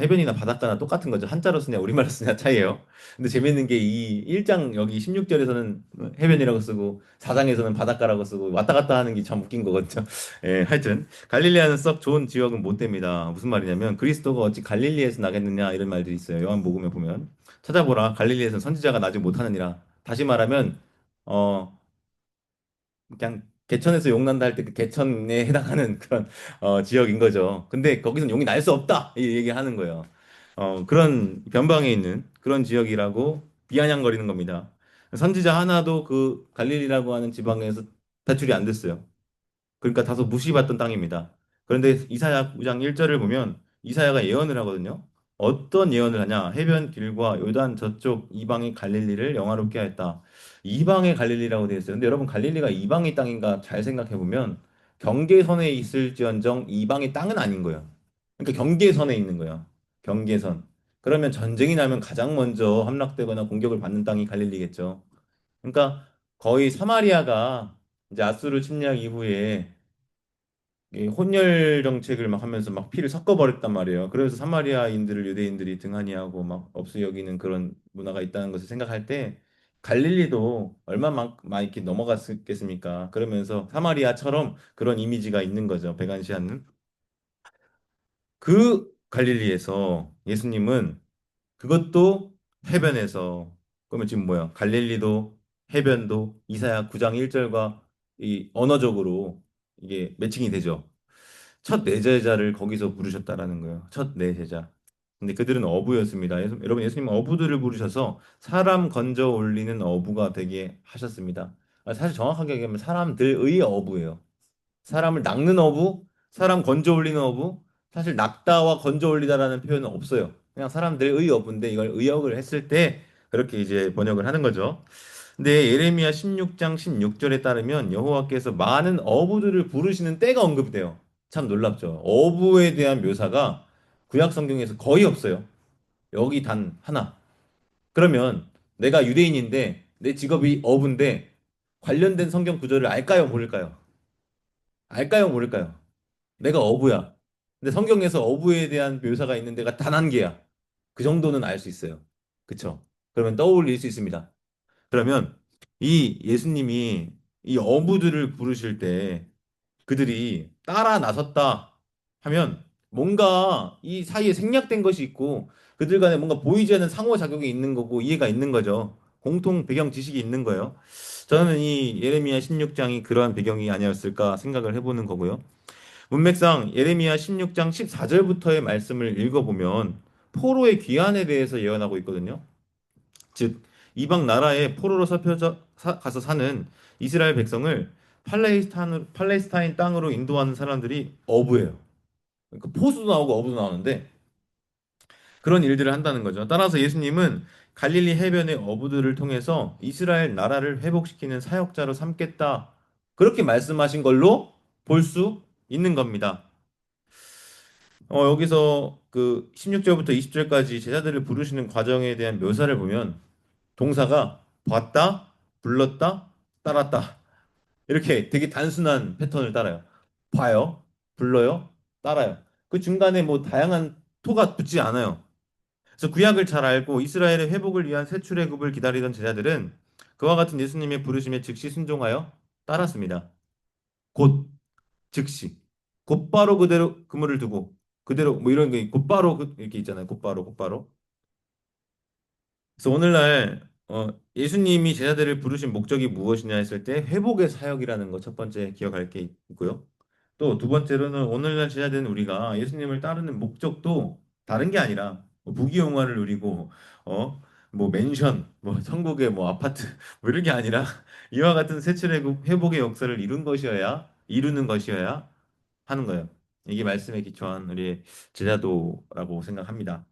해변이나 바닷가나 똑같은 거죠. 한자로 쓰냐 우리말로 쓰냐 차이예요. 근데 재밌는 게 이 1장 여기 16절에서는 해변이라고 쓰고 4장에서는 바닷가라고 쓰고 왔다 갔다 하는 게 참 웃긴 거거든요. 예, 하여튼 갈릴레아는 썩 좋은 지역은 못 됩니다. 무슨 말이냐면 그리스도가 어찌 갈릴리에서 나겠느냐 이런 말들이 있어요. 요한복음에 보면 찾아보라 갈릴리에서 선지자가 나지 못하느니라. 다시 말하면 어 그냥 개천에서 용 난다 할 때 그 개천에 해당하는 그런 지역인 거죠. 근데 거기서 용이 날 수 없다 이 얘기하는 거예요. 그런 변방에 있는 그런 지역이라고 비아냥거리는 겁니다. 선지자 하나도 그 갈릴리라고 하는 지방에서 배출이 안 됐어요. 그러니까 다소 무시받던 땅입니다. 그런데 이사야 9장 1절을 보면 이사야가 예언을 하거든요. 어떤 예언을 하냐? 해변 길과 요단 저쪽 이방의 갈릴리를 영화롭게 하였다. 이방의 갈릴리라고 되어 있어요. 근데 여러분 갈릴리가 이방의 땅인가 잘 생각해 보면 경계선에 있을지언정 이방의 땅은 아닌 거예요. 그러니까 경계선에 있는 거예요. 경계선. 그러면 전쟁이 나면 가장 먼저 함락되거나 공격을 받는 땅이 갈릴리겠죠. 그러니까 거의 사마리아가 이제 아수르 침략 이후에 이 혼혈 정책을 막 하면서 막 피를 섞어버렸단 말이에요. 그래서 사마리아인들을 유대인들이 등한히하고 막 업수 여기는 그런 문화가 있다는 것을 생각할 때 갈릴리도 얼마나 이렇게 넘어갔겠습니까? 그러면서 사마리아처럼 그런 이미지가 있는 거죠. 배관시아는. 그 갈릴리에서 예수님은 그것도 해변에서 그러면 지금 뭐야? 갈릴리도 해변도 이사야 9장 1절과 이 언어적으로 이게 매칭이 되죠. 첫 네 제자를 거기서 부르셨다라는 거예요. 첫 네 제자. 근데 그들은 어부였습니다. 여러분 예수님은 어부들을 부르셔서 사람 건져 올리는 어부가 되게 하셨습니다. 사실 정확하게 얘기하면 사람들의 어부예요. 사람을 낚는 어부, 사람 건져 올리는 어부. 사실 낚다와 건져 올리다라는 표현은 없어요. 그냥 사람들의 어부인데 이걸 의역을 했을 때 그렇게 이제 번역을 하는 거죠. 근데 예레미야 16장 16절에 따르면 여호와께서 많은 어부들을 부르시는 때가 언급돼요. 참 놀랍죠. 어부에 대한 묘사가 구약 성경에서 거의 없어요. 여기 단 하나. 그러면 내가 유대인인데 내 직업이 어부인데 관련된 성경 구절을 알까요, 모를까요? 알까요, 모를까요? 내가 어부야. 근데 성경에서 어부에 대한 묘사가 있는 데가 단 한 개야. 그 정도는 알 수 있어요. 그쵸? 그러면 떠올릴 수 있습니다. 그러면 이 예수님이 이 어부들을 부르실 때 그들이 따라 나섰다 하면 뭔가 이 사이에 생략된 것이 있고 그들 간에 뭔가 보이지 않는 상호작용이 있는 거고 이해가 있는 거죠. 공통 배경 지식이 있는 거예요. 저는 이 예레미야 16장이 그러한 배경이 아니었을까 생각을 해보는 거고요. 문맥상 예레미야 16장 14절부터의 말씀을 읽어보면 포로의 귀환에 대해서 예언하고 있거든요. 즉 이방 나라에 포로로 가서 사는 이스라엘 백성을 팔레스타인 땅으로 인도하는 사람들이 어부예요. 그러니까 포수도 나오고 어부도 나오는데 그런 일들을 한다는 거죠. 따라서 예수님은 갈릴리 해변의 어부들을 통해서 이스라엘 나라를 회복시키는 사역자로 삼겠다. 그렇게 말씀하신 걸로 볼 수 있는 겁니다. 여기서 그 16절부터 20절까지 제자들을 부르시는 과정에 대한 묘사를 보면 동사가 봤다, 불렀다, 따랐다. 이렇게 되게 단순한 패턴을 따라요. 봐요, 불러요, 따라요. 그 중간에 뭐 다양한 토가 붙지 않아요. 그래서 구약을 잘 알고 이스라엘의 회복을 위한 새 출애굽을 기다리던 제자들은 그와 같은 예수님의 부르심에 즉시 순종하여 따랐습니다. 곧, 즉시. 곧바로 그대로 그물을 두고 그대로 뭐 이런 게 곧바로 이렇게 있잖아요. 곧바로 곧바로. 그래서 오늘날 예수님이 제자들을 부르신 목적이 무엇이냐 했을 때 회복의 사역이라는 거 첫 번째 기억할 게 있고요. 또 두 번째로는 오늘날 제자된 우리가 예수님을 따르는 목적도 다른 게 아니라 뭐 부귀영화를 누리고 뭐 맨션, 뭐 천국의 뭐 아파트 뭐 이런 게 아니라 이와 같은 세출의 회복의 역사를 이루는 것이어야 하는 거예요. 이게 말씀에 기초한 우리의 제자도라고 생각합니다.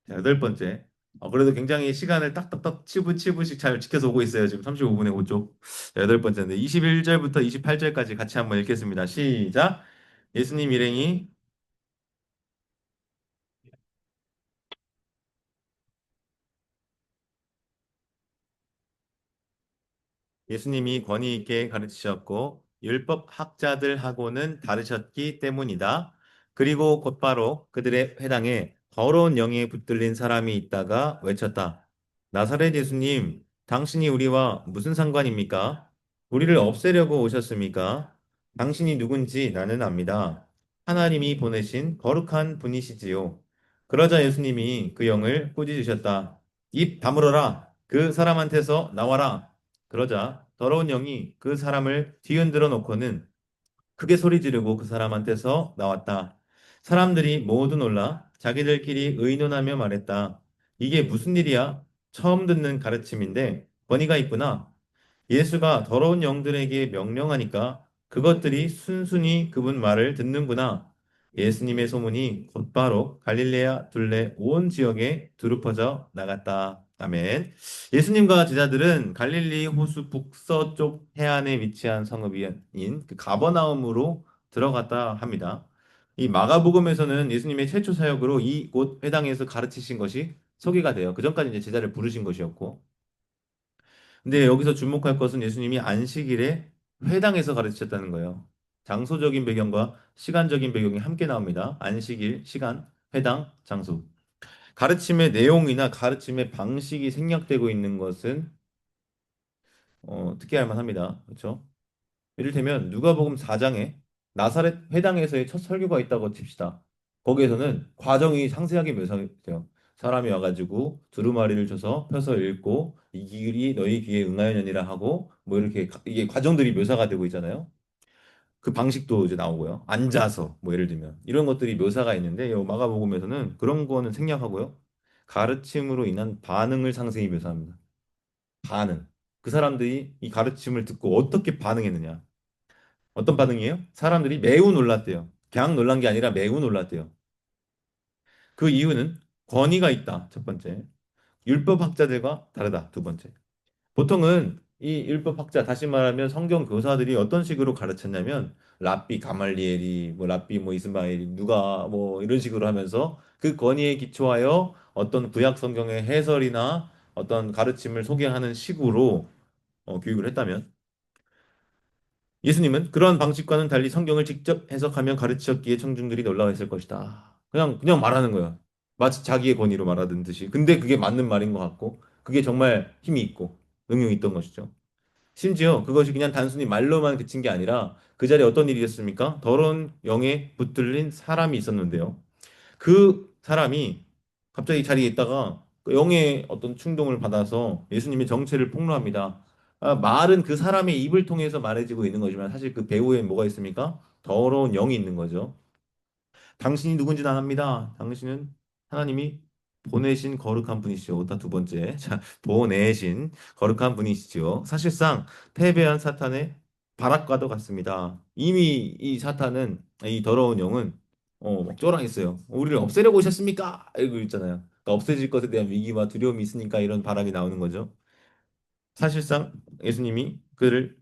자, 여덟 번째. 그래도 굉장히 시간을 딱딱딱 치부치부씩 잘 지켜서 오고 있어요. 지금 35분에 5쪽. 여덟 번째인데 21절부터 28절까지 같이 한번 읽겠습니다. 시작. 예수님 일행이 예수님이 권위 있게 가르치셨고 율법 학자들하고는 다르셨기 때문이다. 그리고 곧바로 그들의 회당에 더러운 영에 붙들린 사람이 있다가 외쳤다. 나사렛 예수님, 당신이 우리와 무슨 상관입니까? 우리를 없애려고 오셨습니까? 당신이 누군지 나는 압니다. 하나님이 보내신 거룩한 분이시지요. 그러자 예수님이 그 영을 꾸짖으셨다. 입 다물어라. 그 사람한테서 나와라. 그러자 더러운 영이 그 사람을 뒤흔들어 놓고는 크게 소리 지르고 그 사람한테서 나왔다. 사람들이 모두 놀라 자기들끼리 의논하며 말했다. 이게 무슨 일이야? 처음 듣는 가르침인데 권위가 있구나. 예수가 더러운 영들에게 명령하니까 그것들이 순순히 그분 말을 듣는구나. 예수님의 소문이 곧바로 갈릴레아 둘레 온 지역에 두루 퍼져 나갔다. 아멘. 예수님과 제자들은 갈릴리 호수 북서쪽 해안에 위치한 성읍인 그 가버나움으로 들어갔다 합니다. 이 마가복음에서는 예수님의 최초 사역으로 이곳 회당에서 가르치신 것이 소개가 돼요. 그전까지 이제 제자를 부르신 것이었고. 근데 여기서 주목할 것은 예수님이 안식일에 회당에서 가르치셨다는 거예요. 장소적인 배경과 시간적인 배경이 함께 나옵니다. 안식일, 시간, 회당, 장소. 가르침의 내용이나 가르침의 방식이 생략되고 있는 것은 특이할 만합니다. 그렇죠? 이를테면 누가복음 4장에 나사렛 회당에서의 첫 설교가 있다고 칩시다. 거기에서는 과정이 상세하게 묘사돼요. 사람이 와가지고 두루마리를 줘서 펴서 읽고 이 길이 너희 귀에 응하여니라 하고 뭐 이렇게 이게 과정들이 묘사가 되고 있잖아요. 그 방식도 이제 나오고요. 앉아서 뭐 예를 들면 이런 것들이 묘사가 있는데 이 마가복음에서는 그런 거는 생략하고요. 가르침으로 인한 반응을 상세히 묘사합니다. 반응. 그 사람들이 이 가르침을 듣고 어떻게 반응했느냐. 어떤 반응이에요? 사람들이 매우 놀랐대요. 그냥 놀란 게 아니라 매우 놀랐대요. 그 이유는 권위가 있다. 첫 번째. 율법학자들과 다르다. 두 번째. 보통은 이 율법학자, 다시 말하면 성경 교사들이 어떤 식으로 가르쳤냐면 랍비 가말리엘이 뭐 랍비 뭐 이스마엘이 누가 뭐 이런 식으로 하면서 그 권위에 기초하여 어떤 구약 성경의 해설이나 어떤 가르침을 소개하는 식으로 교육을 했다면 예수님은 그러한 방식과는 달리 성경을 직접 해석하며 가르치셨기에 청중들이 놀라워했을 것이다. 그냥 말하는 거예요. 마치 자기의 권위로 말하는 듯이. 근데 그게 맞는 말인 것 같고, 그게 정말 힘이 있고, 능용이 있던 것이죠. 심지어 그것이 그냥 단순히 말로만 그친 게 아니라 그 자리에 어떤 일이 있었습니까? 더러운 영에 붙들린 사람이 있었는데요. 그 사람이 갑자기 자리에 있다가 그 영의 어떤 충동을 받아서 예수님의 정체를 폭로합니다. 말은 그 사람의 입을 통해서 말해지고 있는 거지만 사실 그 배후에 뭐가 있습니까? 더러운 영이 있는 거죠. 당신이 누군지 난 압니다. 당신은 하나님이 보내신 거룩한 분이시죠. 다 두 번째. 자, 보내신 거룩한 분이시죠. 사실상 패배한 사탄의 바락과도 같습니다. 이미 이 사탄은, 이 더러운 영은, 막 쫄아있어요. 우리를 없애려고 오셨습니까? 이러고 있잖아요. 그러니까 없애질 것에 대한 위기와 두려움이 있으니까 이런 발악이 나오는 거죠. 사실상 예수님이 그를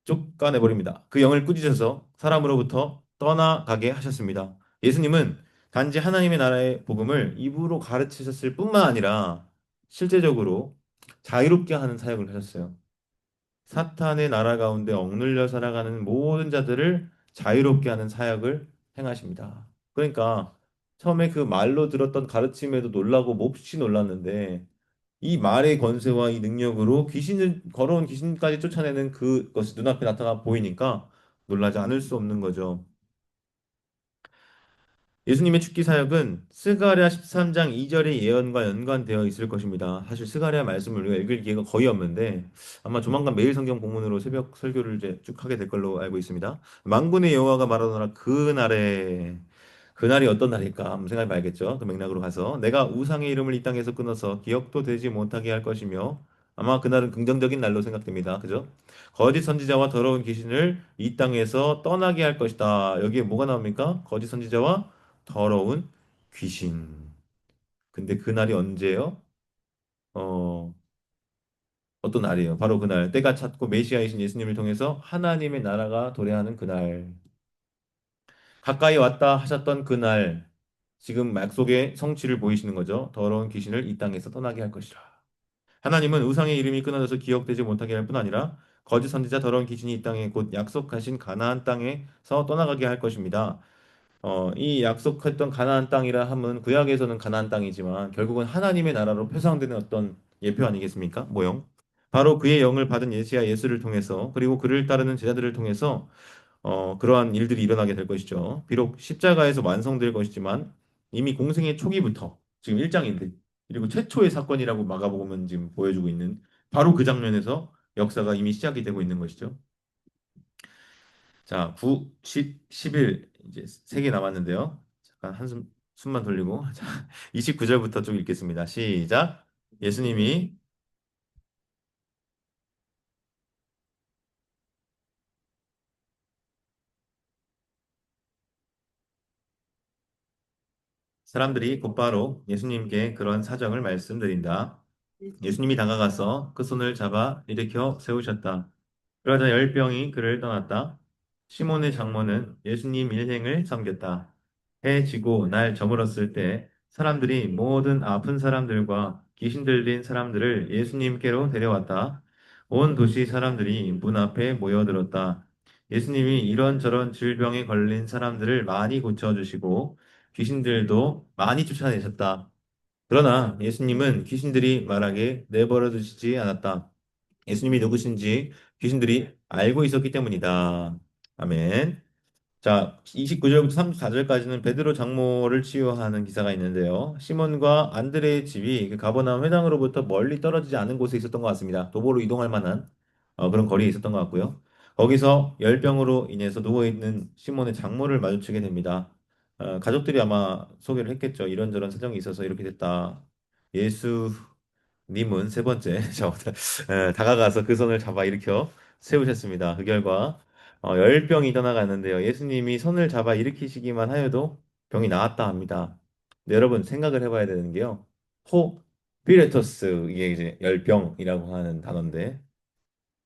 쫓아내버립니다. 그 영을 꾸짖어서 사람으로부터 떠나가게 하셨습니다. 예수님은 단지 하나님의 나라의 복음을 입으로 가르치셨을 뿐만 아니라 실제적으로 자유롭게 하는 사역을 하셨어요. 사탄의 나라 가운데 억눌려 살아가는 모든 자들을 자유롭게 하는 사역을 행하십니다. 그러니까 처음에 그 말로 들었던 가르침에도 놀라고 몹시 놀랐는데 이 말의 권세와 이 능력으로 귀신을 걸어온 귀신까지 쫓아내는 그것이 눈앞에 나타나 보이니까 놀라지 않을 수 없는 거죠. 예수님의 죽기 사역은 스가랴 13장 2절의 예언과 연관되어 있을 것입니다. 사실 스가랴 말씀을 우리가 읽을 기회가 거의 없는데 아마 조만간 매일 성경 공문으로 새벽 설교를 이제 쭉 하게 될 걸로 알고 있습니다. 만군의 여호와가 말하노라 그날에 그날이 어떤 날일까 한번 생각해 봐야겠죠. 그 맥락으로 가서 내가 우상의 이름을 이 땅에서 끊어서 기억도 되지 못하게 할 것이며 아마 그날은 긍정적인 날로 생각됩니다. 그죠? 거짓 선지자와 더러운 귀신을 이 땅에서 떠나게 할 것이다. 여기에 뭐가 나옵니까? 거짓 선지자와 더러운 귀신. 근데 그날이 언제예요? 어, 어떤 날이에요? 바로 그날 때가 찼고 메시아이신 예수님을 통해서 하나님의 나라가 도래하는 그날. 가까이 왔다 하셨던 그날. 지금 약속의 성취를 보이시는 거죠. 더러운 귀신을 이 땅에서 떠나게 할 것이라. 하나님은 우상의 이름이 끊어져서 기억되지 못하게 할 뿐 아니라 거짓 선지자 더러운 귀신이 이 땅에 곧 약속하신 가나안 땅에서 떠나가게 할 것입니다. 이 약속했던 가나안 땅이라 함은 구약에서는 가나안 땅이지만 결국은 하나님의 나라로 표상되는 어떤 예표 아니겠습니까? 모형. 바로 그의 영을 받은 예시야 예수를 통해서 그리고 그를 따르는 제자들을 통해서 그러한 일들이 일어나게 될 것이죠. 비록 십자가에서 완성될 것이지만 이미 공생의 초기부터 지금 일장인데 그리고 최초의 사건이라고 마가복음은 지금 보여주고 있는 바로 그 장면에서 역사가 이미 시작이 되고 있는 것이죠. 자, 9, 10, 11 이제 3개 남았는데요. 잠깐 숨만 돌리고 자, 29절부터 쭉 읽겠습니다. 시작. 예수님이 사람들이 곧바로 예수님께 그런 사정을 말씀드린다. 예수님이 다가가서 그 손을 잡아 일으켜 세우셨다. 그러자 열병이 그를 떠났다. 시몬의 장모는 예수님 일행을 섬겼다. 해 지고 날 저물었을 때 사람들이 모든 아픈 사람들과 귀신 들린 사람들을 예수님께로 데려왔다. 온 도시 사람들이 문 앞에 모여들었다. 예수님이 이런저런 질병에 걸린 사람들을 많이 고쳐주시고 귀신들도 많이 쫓아내셨다. 그러나 예수님은 귀신들이 말하게 내버려 두시지 않았다. 예수님이 누구신지 귀신들이 알고 있었기 때문이다. 아멘. 자, 29절부터 34절까지는 베드로 장모를 치유하는 기사가 있는데요. 시몬과 안드레의 집이 그 가버나움 회당으로부터 멀리 떨어지지 않은 곳에 있었던 것 같습니다. 도보로 이동할 만한 그런 거리에 있었던 것 같고요. 거기서 열병으로 인해서 누워있는 시몬의 장모를 마주치게 됩니다. 가족들이 아마 소개를 했겠죠. 이런저런 사정이 있어서 이렇게 됐다. 예수님은 세 번째 다가가서 그 손을 잡아 일으켜 세우셨습니다. 그 결과 열병이 떠나갔는데요. 예수님이 손을 잡아 일으키시기만 하여도 병이 나았다 합니다. 근데 여러분 생각을 해봐야 되는 게요. 피레토스 이게 이제 열병이라고 하는 단어인데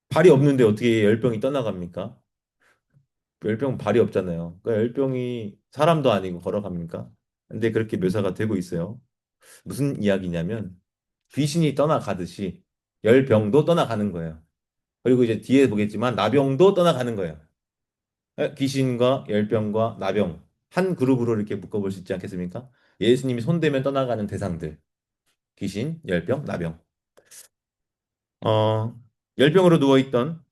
발이 없는데 어떻게 열병이 떠나갑니까? 열병 발이 없잖아요. 그러니까 열병이 사람도 아니고 걸어갑니까? 근데 그렇게 묘사가 되고 있어요. 무슨 이야기냐면 귀신이 떠나가듯이 열병도 떠나가는 거예요. 그리고 이제 뒤에 보겠지만 나병도 떠나가는 거예요. 귀신과 열병과 나병 한 그룹으로 이렇게 묶어볼 수 있지 않겠습니까? 예수님이 손대면 떠나가는 대상들 귀신, 열병, 나병. 어, 열병으로 누워있던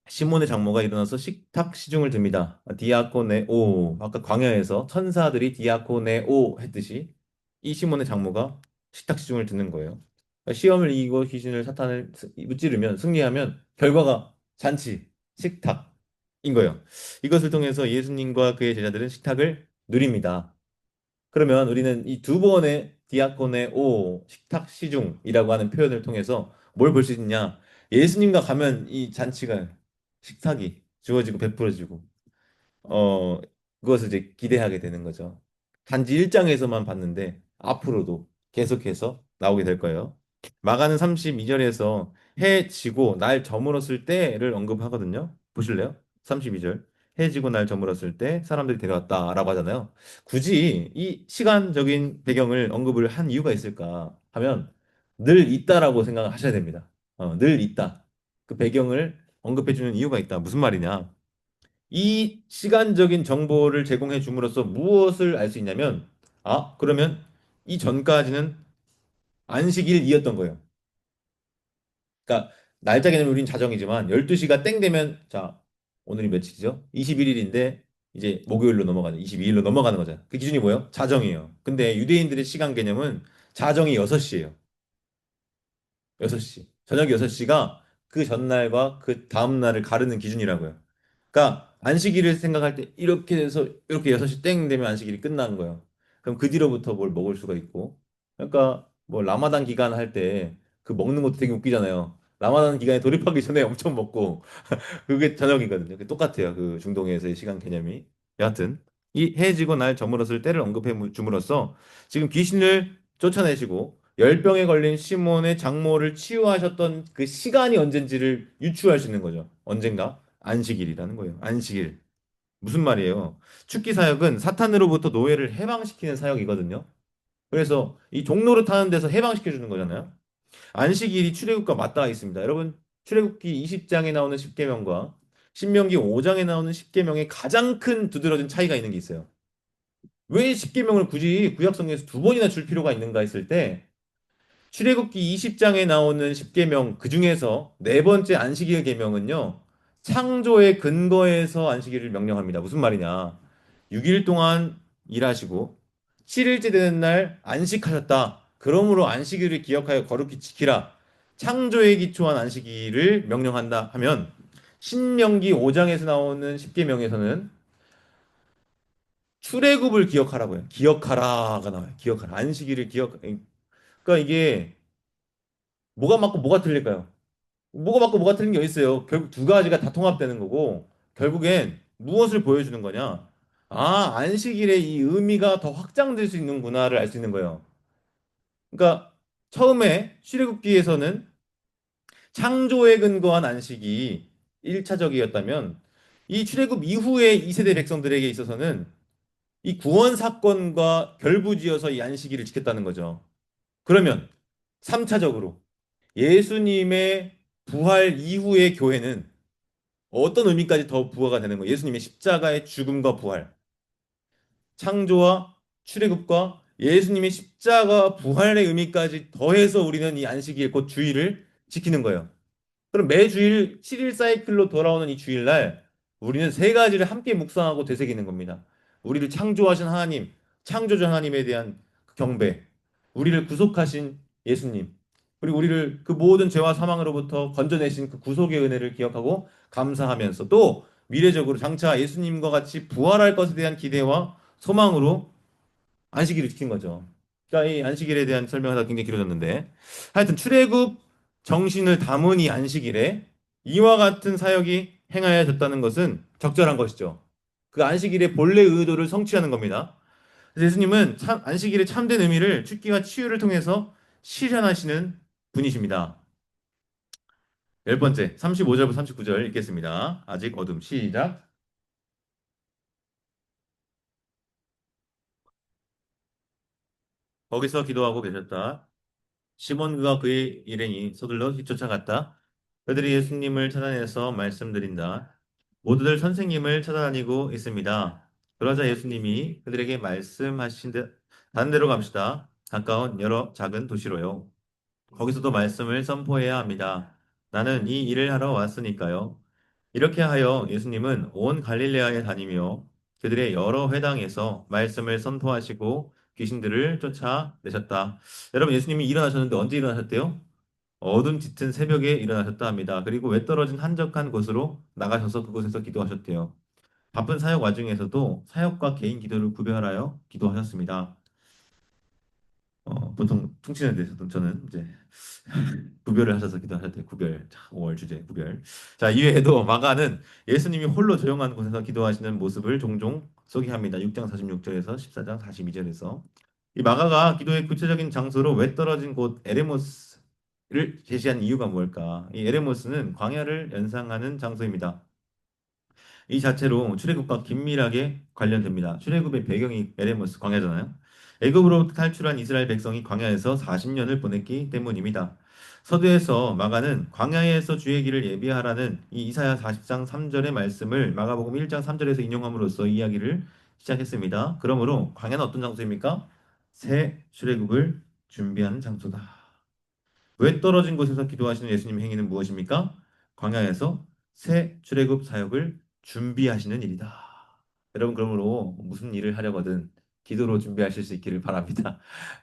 시몬의 장모가 일어나서 식탁 시중을 듭니다. 디아코네오 아까 광야에서 천사들이 디아코네오 했듯이 이 시몬의 장모가 식탁 시중을 듣는 거예요. 그러니까 시험을 이기고 귀신을 사탄을 무찌르면 승리하면 결과가 잔치, 식탁인 거예요. 이것을 통해서 예수님과 그의 제자들은 식탁을 누립니다. 그러면 우리는 이 두 번의 디아코네 오 식탁 시중이라고 하는 표현을 통해서 뭘 볼 수 있느냐? 예수님과 가면 이 잔치가 식탁이 주어지고 베풀어지고 어 그것을 이제 기대하게 되는 거죠. 단지 1장에서만 봤는데 앞으로도 계속해서 나오게 될 거예요. 마가는 32절에서 해 지고 날 저물었을 때를 언급하거든요. 보실래요? 32절. 해 지고 날 저물었을 때 사람들이 데려왔다라고 하잖아요. 굳이 이 시간적인 배경을 언급을 한 이유가 있을까 하면 늘 있다라고 생각을 하셔야 됩니다. 늘 있다. 그 배경을 언급해 주는 이유가 있다. 무슨 말이냐? 이 시간적인 정보를 제공해 줌으로써 무엇을 알 수 있냐면, 그러면 이 전까지는 안식일이었던 거예요. 그러니까 날짜 개념 우린 자정이지만 12시가 땡 되면 자, 오늘이 며칠이죠? 21일인데 이제 목요일로 넘어가는 22일로 넘어가는 거잖아요. 그 기준이 뭐예요? 자정이에요. 근데 유대인들의 시간 개념은 자정이 6시예요. 6시. 저녁 6시가 그 전날과 그 다음날을 가르는 기준이라고요. 그러니까 안식일을 생각할 때 이렇게 해서 이렇게 6시 땡 되면 안식일이 끝나는 거예요. 그럼 그 뒤로부터 뭘 먹을 수가 있고. 그러니까 뭐 라마단 기간 할 때 그 먹는 것도 되게 웃기잖아요. 라마단 기간에 돌입하기 전에 엄청 먹고 그게 저녁이거든요. 그게 똑같아요. 그 중동에서의 시간 개념이. 여하튼 이 해지고 날 저물었을 때를 언급해 줌으로써 지금 귀신을 쫓아내시고 열병에 걸린 시몬의 장모를 치유하셨던 그 시간이 언젠지를 유추할 수 있는 거죠. 언젠가? 안식일이라는 거예요. 안식일. 무슨 말이에요? 축기 사역은 사탄으로부터 노예를 해방시키는 사역이거든요. 그래서 이 종로를 타는 데서 해방시켜 주는 거잖아요. 안식일이 출애굽과 맞닿아 있습니다. 여러분, 출애굽기 20장에 나오는 십계명과 신명기 5장에 나오는 십계명에 가장 큰 두드러진 차이가 있는 게 있어요. 왜 십계명을 굳이 구약성경에서 두 번이나 줄 필요가 있는가 했을 때 출애굽기 20장에 나오는 십계명 그중에서 네 번째 안식일 계명은요. 창조의 근거에서 안식일을 명령합니다. 무슨 말이냐? 6일 동안 일하시고 7일째 되는 날 안식하셨다. 그러므로 안식일을 기억하여 거룩히 지키라. 창조에 기초한 안식일을 명령한다 하면 신명기 5장에서 나오는 십계명에서는 출애굽을 기억하라고요. 기억하라가 나와요. 기억하라. 안식일을 기억. 그러니까 이게 뭐가 맞고 뭐가 틀릴까요? 뭐가 맞고 뭐가 틀린 게 있어요. 결국 두 가지가 다 통합되는 거고, 결국엔 무엇을 보여주는 거냐? 아, 안식일의 이 의미가 더 확장될 수 있는구나를 알 수 있는 거예요. 그러니까 처음에 출애굽기에서는 창조에 근거한 안식이 1차적이었다면, 이 출애굽 이후에 2세대 백성들에게 있어서는 이 구원 사건과 결부지어서 이 안식일을 지켰다는 거죠. 그러면 3차적으로 예수님의 부활 이후의 교회는 어떤 의미까지 더 부여가 되는 거예요? 예수님의 십자가의 죽음과 부활, 창조와 출애굽과 예수님의 십자가 부활의 의미까지 더해서 우리는 이 안식일 곧 주일을 지키는 거예요. 그럼 매주일 7일 사이클로 돌아오는 이 주일날 우리는 세 가지를 함께 묵상하고 되새기는 겁니다. 우리를 창조하신 하나님, 창조주 하나님에 대한 그 경배, 우리를 구속하신 예수님, 그리고 우리를 그 모든 죄와 사망으로부터 건져내신 그 구속의 은혜를 기억하고 감사하면서 또 미래적으로 장차 예수님과 같이 부활할 것에 대한 기대와 소망으로 안식일을 지킨 거죠. 그러니까 이 안식일에 대한 설명하다 굉장히 길어졌는데 하여튼 출애굽 정신을 담은 이 안식일에 이와 같은 사역이 행하여졌다는 것은 적절한 것이죠. 그 안식일의 본래 의도를 성취하는 겁니다. 그래서 예수님은 안식일의 참된 의미를 죽기와 치유를 통해서 실현하시는 분이십니다. 열 번째, 35절부터 39절 읽겠습니다. 아직 어둠 시작. 거기서 기도하고 계셨다. 시몬과 그의 일행이 서둘러 쫓아갔다. 그들이 예수님을 찾아내서 말씀드린다. 모두들 선생님을 찾아다니고 있습니다. 그러자 예수님이 그들에게 말씀하신 듯 다른 데로 갑시다. 가까운 여러 작은 도시로요. 거기서도 말씀을 선포해야 합니다. 나는 이 일을 하러 왔으니까요. 이렇게 하여 예수님은 온 갈릴레아에 다니며 그들의 여러 회당에서 말씀을 선포하시고 귀신들을 쫓아내셨다. 여러분, 예수님이 일어나셨는데 언제 일어나셨대요? 어둠 짙은 새벽에 일어나셨다 합니다. 그리고 외떨어진 한적한 곳으로 나가셔서 그곳에서 기도하셨대요. 바쁜 사역 와중에서도 사역과 개인 기도를 구별하여 기도하셨습니다. 보통 통치는 데서도 저는 이제 구별을 하셔서 기도하셨대요. 구별. 자, 5월 주제 구별. 자, 이외에도 마가는 예수님이 홀로 조용한 곳에서 기도하시는 모습을 종종 소개합니다. 6장 46절에서 14장 42절에서. 이 마가가 기도의 구체적인 장소로 외떨어진 곳 에레모스를 제시한 이유가 뭘까? 이 에레모스는 광야를 연상하는 장소입니다. 이 자체로 출애굽과 긴밀하게 관련됩니다. 출애굽의 배경이 에레모스 광야잖아요. 애굽으로 탈출한 이스라엘 백성이 광야에서 40년을 보냈기 때문입니다. 서두에서 마가는 광야에서 주의 길을 예비하라는 이 이사야 40장 3절의 말씀을 마가복음 1장 3절에서 인용함으로써 이야기를 시작했습니다. 그러므로 광야는 어떤 장소입니까? 새 출애굽을 준비하는 장소다. 왜 떨어진 곳에서 기도하시는 예수님의 행위는 무엇입니까? 광야에서 새 출애굽 사역을 준비하시는 일이다. 여러분, 그러므로 무슨 일을 하려거든 기도로 준비하실 수 있기를 바랍니다.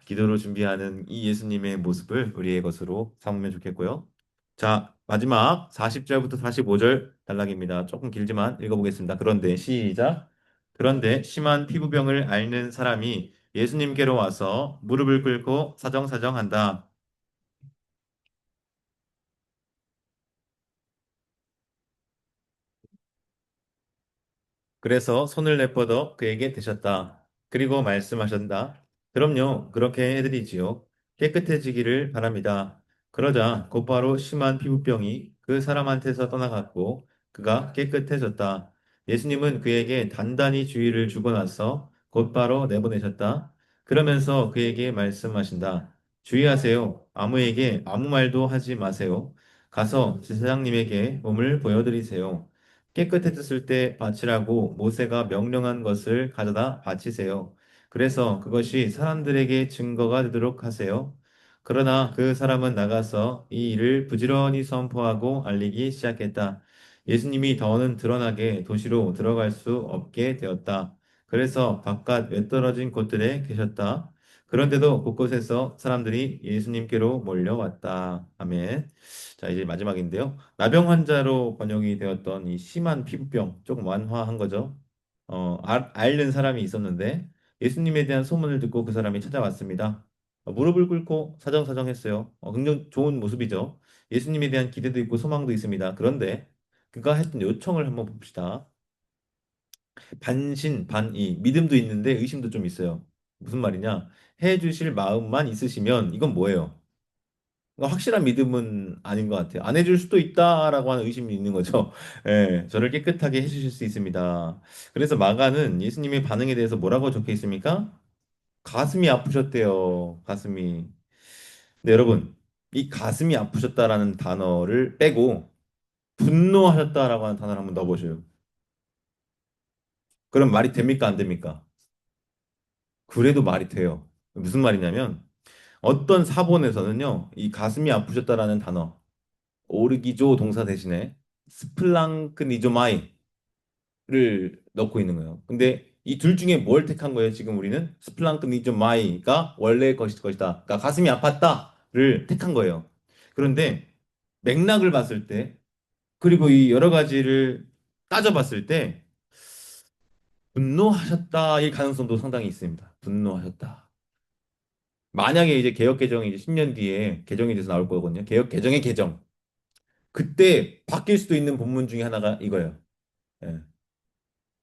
기도로 준비하는 이 예수님의 모습을 우리의 것으로 삼으면 좋겠고요. 자, 마지막 40절부터 45절 단락입니다. 조금 길지만 읽어보겠습니다. 그런데 시작. 그런데 심한 피부병을 앓는 사람이 예수님께로 와서 무릎을 꿇고 사정사정한다. 그래서 손을 내뻗어 그에게 대셨다. 그리고 말씀하셨다. 그럼요. 그렇게 해드리지요. 깨끗해지기를 바랍니다. 그러자 곧바로 심한 피부병이 그 사람한테서 떠나갔고 그가 깨끗해졌다. 예수님은 그에게 단단히 주의를 주고 나서 곧바로 내보내셨다. 그러면서 그에게 말씀하신다. 주의하세요. 아무에게 아무 말도 하지 마세요. 가서 제사장님에게 몸을 보여드리세요. 깨끗해졌을 때 바치라고 모세가 명령한 것을 가져다 바치세요. 그래서 그것이 사람들에게 증거가 되도록 하세요. 그러나 그 사람은 나가서 이 일을 부지런히 선포하고 알리기 시작했다. 예수님이 더는 드러나게 도시로 들어갈 수 없게 되었다. 그래서 바깥 외떨어진 곳들에 계셨다. 그런데도 곳곳에서 사람들이 예수님께로 몰려왔다. 아멘. 자, 이제 마지막인데요. 나병 환자로 번역이 되었던 이 심한 피부병, 조금 완화한 거죠. 앓는 사람이 있었는데, 예수님에 대한 소문을 듣고 그 사람이 찾아왔습니다. 무릎을 꿇고 사정사정했어요. 굉장히 좋은 모습이죠. 예수님에 대한 기대도 있고 소망도 있습니다. 그런데 그가 했던 요청을 한번 봅시다. 반신반의, 믿음도 있는데 의심도 좀 있어요. 무슨 말이냐? 해 주실 마음만 있으시면 이건 뭐예요? 확실한 믿음은 아닌 것 같아요. 안 해줄 수도 있다라고 하는 의심이 있는 거죠. 예, 저를 깨끗하게 해주실 수 있습니다. 그래서 마가는 예수님의 반응에 대해서 뭐라고 적혀 있습니까? 가슴이 아프셨대요. 가슴이. 근데 여러분, 이 가슴이 아프셨다라는 단어를 빼고 분노하셨다라고 하는 단어를 한번 넣어보셔요. 그럼 말이 됩니까? 안 됩니까? 그래도 말이 돼요. 무슨 말이냐면 어떤 사본에서는요, 이 가슴이 아프셨다라는 단어, 오르기조 동사 대신에 스플랑크니조마이를 넣고 있는 거예요. 근데 이 둘 중에 뭘 택한 거예요? 지금 우리는 스플랑크니조마이가 원래 것이다. 그러니까 가슴이 아팠다를 택한 거예요. 그런데 맥락을 봤을 때 그리고 이 여러 가지를 따져봤을 때 분노하셨다일 가능성도 상당히 있습니다. 분노하셨다. 만약에 이제 개혁 개정이 이제 10년 뒤에 개정이 돼서 나올 거거든요. 개혁 개정의 개정. 그때 바뀔 수도 있는 본문 중에 하나가 이거예요. 예.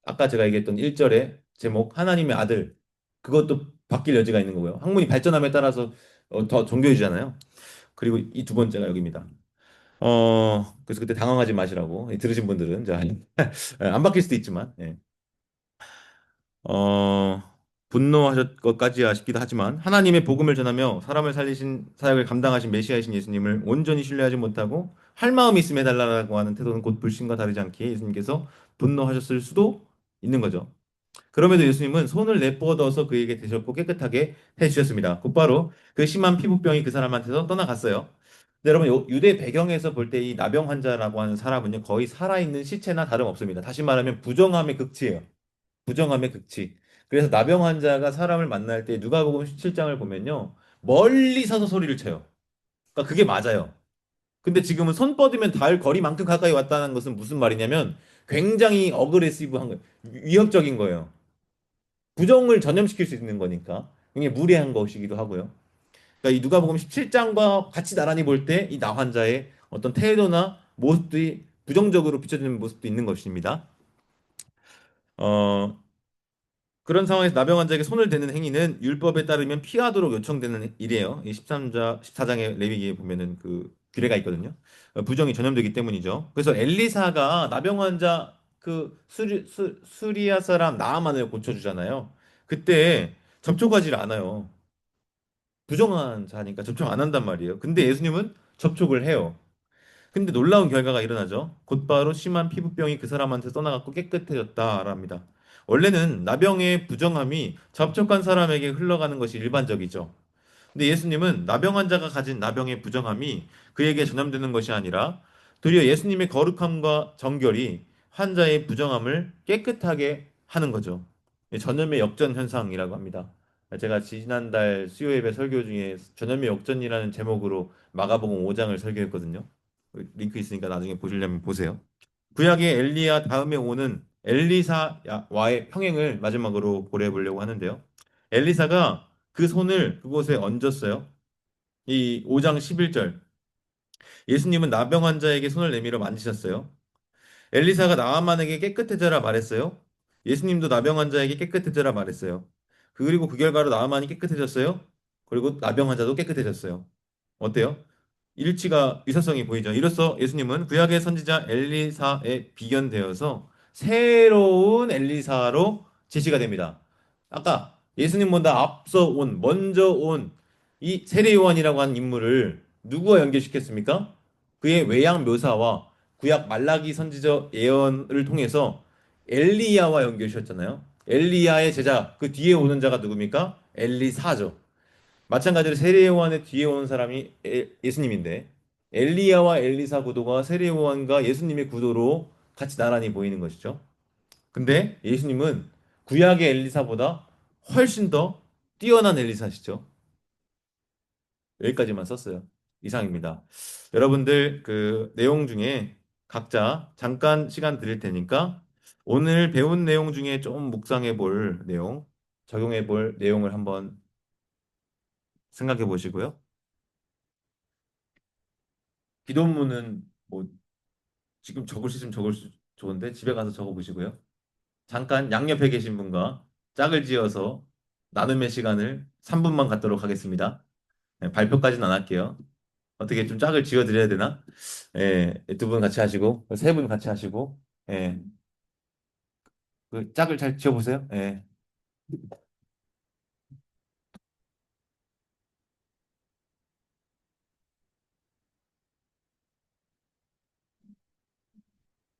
아까 제가 얘기했던 1절의 제목 하나님의 아들. 그것도 바뀔 여지가 있는 거고요. 학문이 발전함에 따라서 더 정교해지잖아요. 그리고 이 두 번째가 여기입니다. 그래서 그때 당황하지 마시라고 들으신 분들은 자, 안 바뀔 수도 있지만 예. 어, 분노하셨 것까지야 싶기도 하지만 하나님의 복음을 전하며 사람을 살리신 사역을 감당하신 메시아이신 예수님을 온전히 신뢰하지 못하고 할 마음이 있으면 해달라고 하는 태도는 곧 불신과 다르지 않기에 예수님께서 분노하셨을 수도 있는 거죠. 그럼에도 예수님은 손을 내뻗어서 그에게 대셨고 깨끗하게 해주셨습니다. 곧바로 그 심한 피부병이 그 사람한테서 떠나갔어요. 근데 여러분 유대 배경에서 볼 때 이 나병 환자라고 하는 사람은요 거의 살아있는 시체나 다름없습니다. 다시 말하면 부정함의 극치예요. 부정함의 극치. 그래서 나병 환자가 사람을 만날 때 누가복음 17장을 보면요. 멀리 서서 소리를 쳐요. 그러니까 그게 맞아요. 근데 지금은 손 뻗으면 닿을 거리만큼 가까이 왔다는 것은 무슨 말이냐면 굉장히 어그레시브한 거예요. 위협적인 거예요. 부정을 전염시킬 수 있는 거니까. 굉장히 무례한 것이기도 하고요. 그러니까 이 누가복음 17장과 같이 나란히 볼 때 이 나 환자의 어떤 태도나 모습들이 부정적으로 비춰지는 모습도 있는 것입니다. 어, 그런 상황에서 나병 환자에게 손을 대는 행위는 율법에 따르면 피하도록 요청되는 일이에요. 이 13자, 14장의 레위기에 보면은 그 규례가 있거든요. 부정이 전염되기 때문이죠. 그래서 엘리사가 나병 환자 그 수리아 사람 나아만을 고쳐주잖아요. 그때 접촉하지 않아요. 부정한 자니까 접촉 안 한단 말이에요. 근데 예수님은 접촉을 해요. 근데 놀라운 결과가 일어나죠. 곧바로 심한 피부병이 그 사람한테 떠나갔고 깨끗해졌다랍니다. 원래는 나병의 부정함이 접촉한 사람에게 흘러가는 것이 일반적이죠. 근데 예수님은 나병 환자가 가진 나병의 부정함이 그에게 전염되는 것이 아니라 도리어 예수님의 거룩함과 정결이 환자의 부정함을 깨끗하게 하는 거죠. 전염의 역전 현상이라고 합니다. 제가 지난달 수요 예배 설교 중에 전염의 역전이라는 제목으로 마가복음 5장을 설교했거든요. 링크 있으니까 나중에 보시려면 보세요. 구약의 엘리야 다음에 오는 엘리사와의 평행을 마지막으로 고려해 보려고 하는데요. 엘리사가 그 손을 그곳에 얹었어요. 이 5장 11절. 예수님은 나병 환자에게 손을 내밀어 만지셨어요. 엘리사가 나아만에게 깨끗해져라 말했어요. 예수님도 나병 환자에게 깨끗해져라 말했어요. 그리고 그 결과로 나만이 깨끗해졌어요. 그리고 나병 환자도 깨끗해졌어요. 어때요? 일치가 유사성이 보이죠. 이로써 예수님은 구약의 선지자 엘리사에 비견되어서 새로운 엘리사로 제시가 됩니다. 아까 예수님보다 앞서 온, 먼저 온 이 세례 요한이라고 하는 인물을 누구와 연결시켰습니까? 그의 외양 묘사와 구약 말라기 선지자 예언을 통해서 엘리야와 연결시켰잖아요. 엘리야의 제자, 그 뒤에 오는 자가 누굽니까? 엘리사죠. 마찬가지로 세례 요한의 뒤에 오는 사람이 예수님인데 엘리야와 엘리사 구도가 세례 요한과 예수님의 구도로 같이 나란히 보이는 것이죠. 근데 예수님은 구약의 엘리사보다 훨씬 더 뛰어난 엘리사시죠. 여기까지만 썼어요. 이상입니다. 여러분들 그 내용 중에 각자 잠깐 시간 드릴 테니까 오늘 배운 내용 중에 좀 묵상해 볼 내용, 적용해 볼 내용을 한번 생각해 보시고요. 기도문은 뭐 지금 적을 수 있으면 적을 수 좋은데 집에 가서 적어 보시고요. 잠깐 양옆에 계신 분과 짝을 지어서 나눔의 시간을 3분만 갖도록 하겠습니다. 네, 발표까지는 안 할게요. 어떻게 좀 짝을 지어 드려야 되나? 예, 두 분 같이 하시고 세 분 같이 하시고 예, 그 짝을 잘 지어 보세요. 예.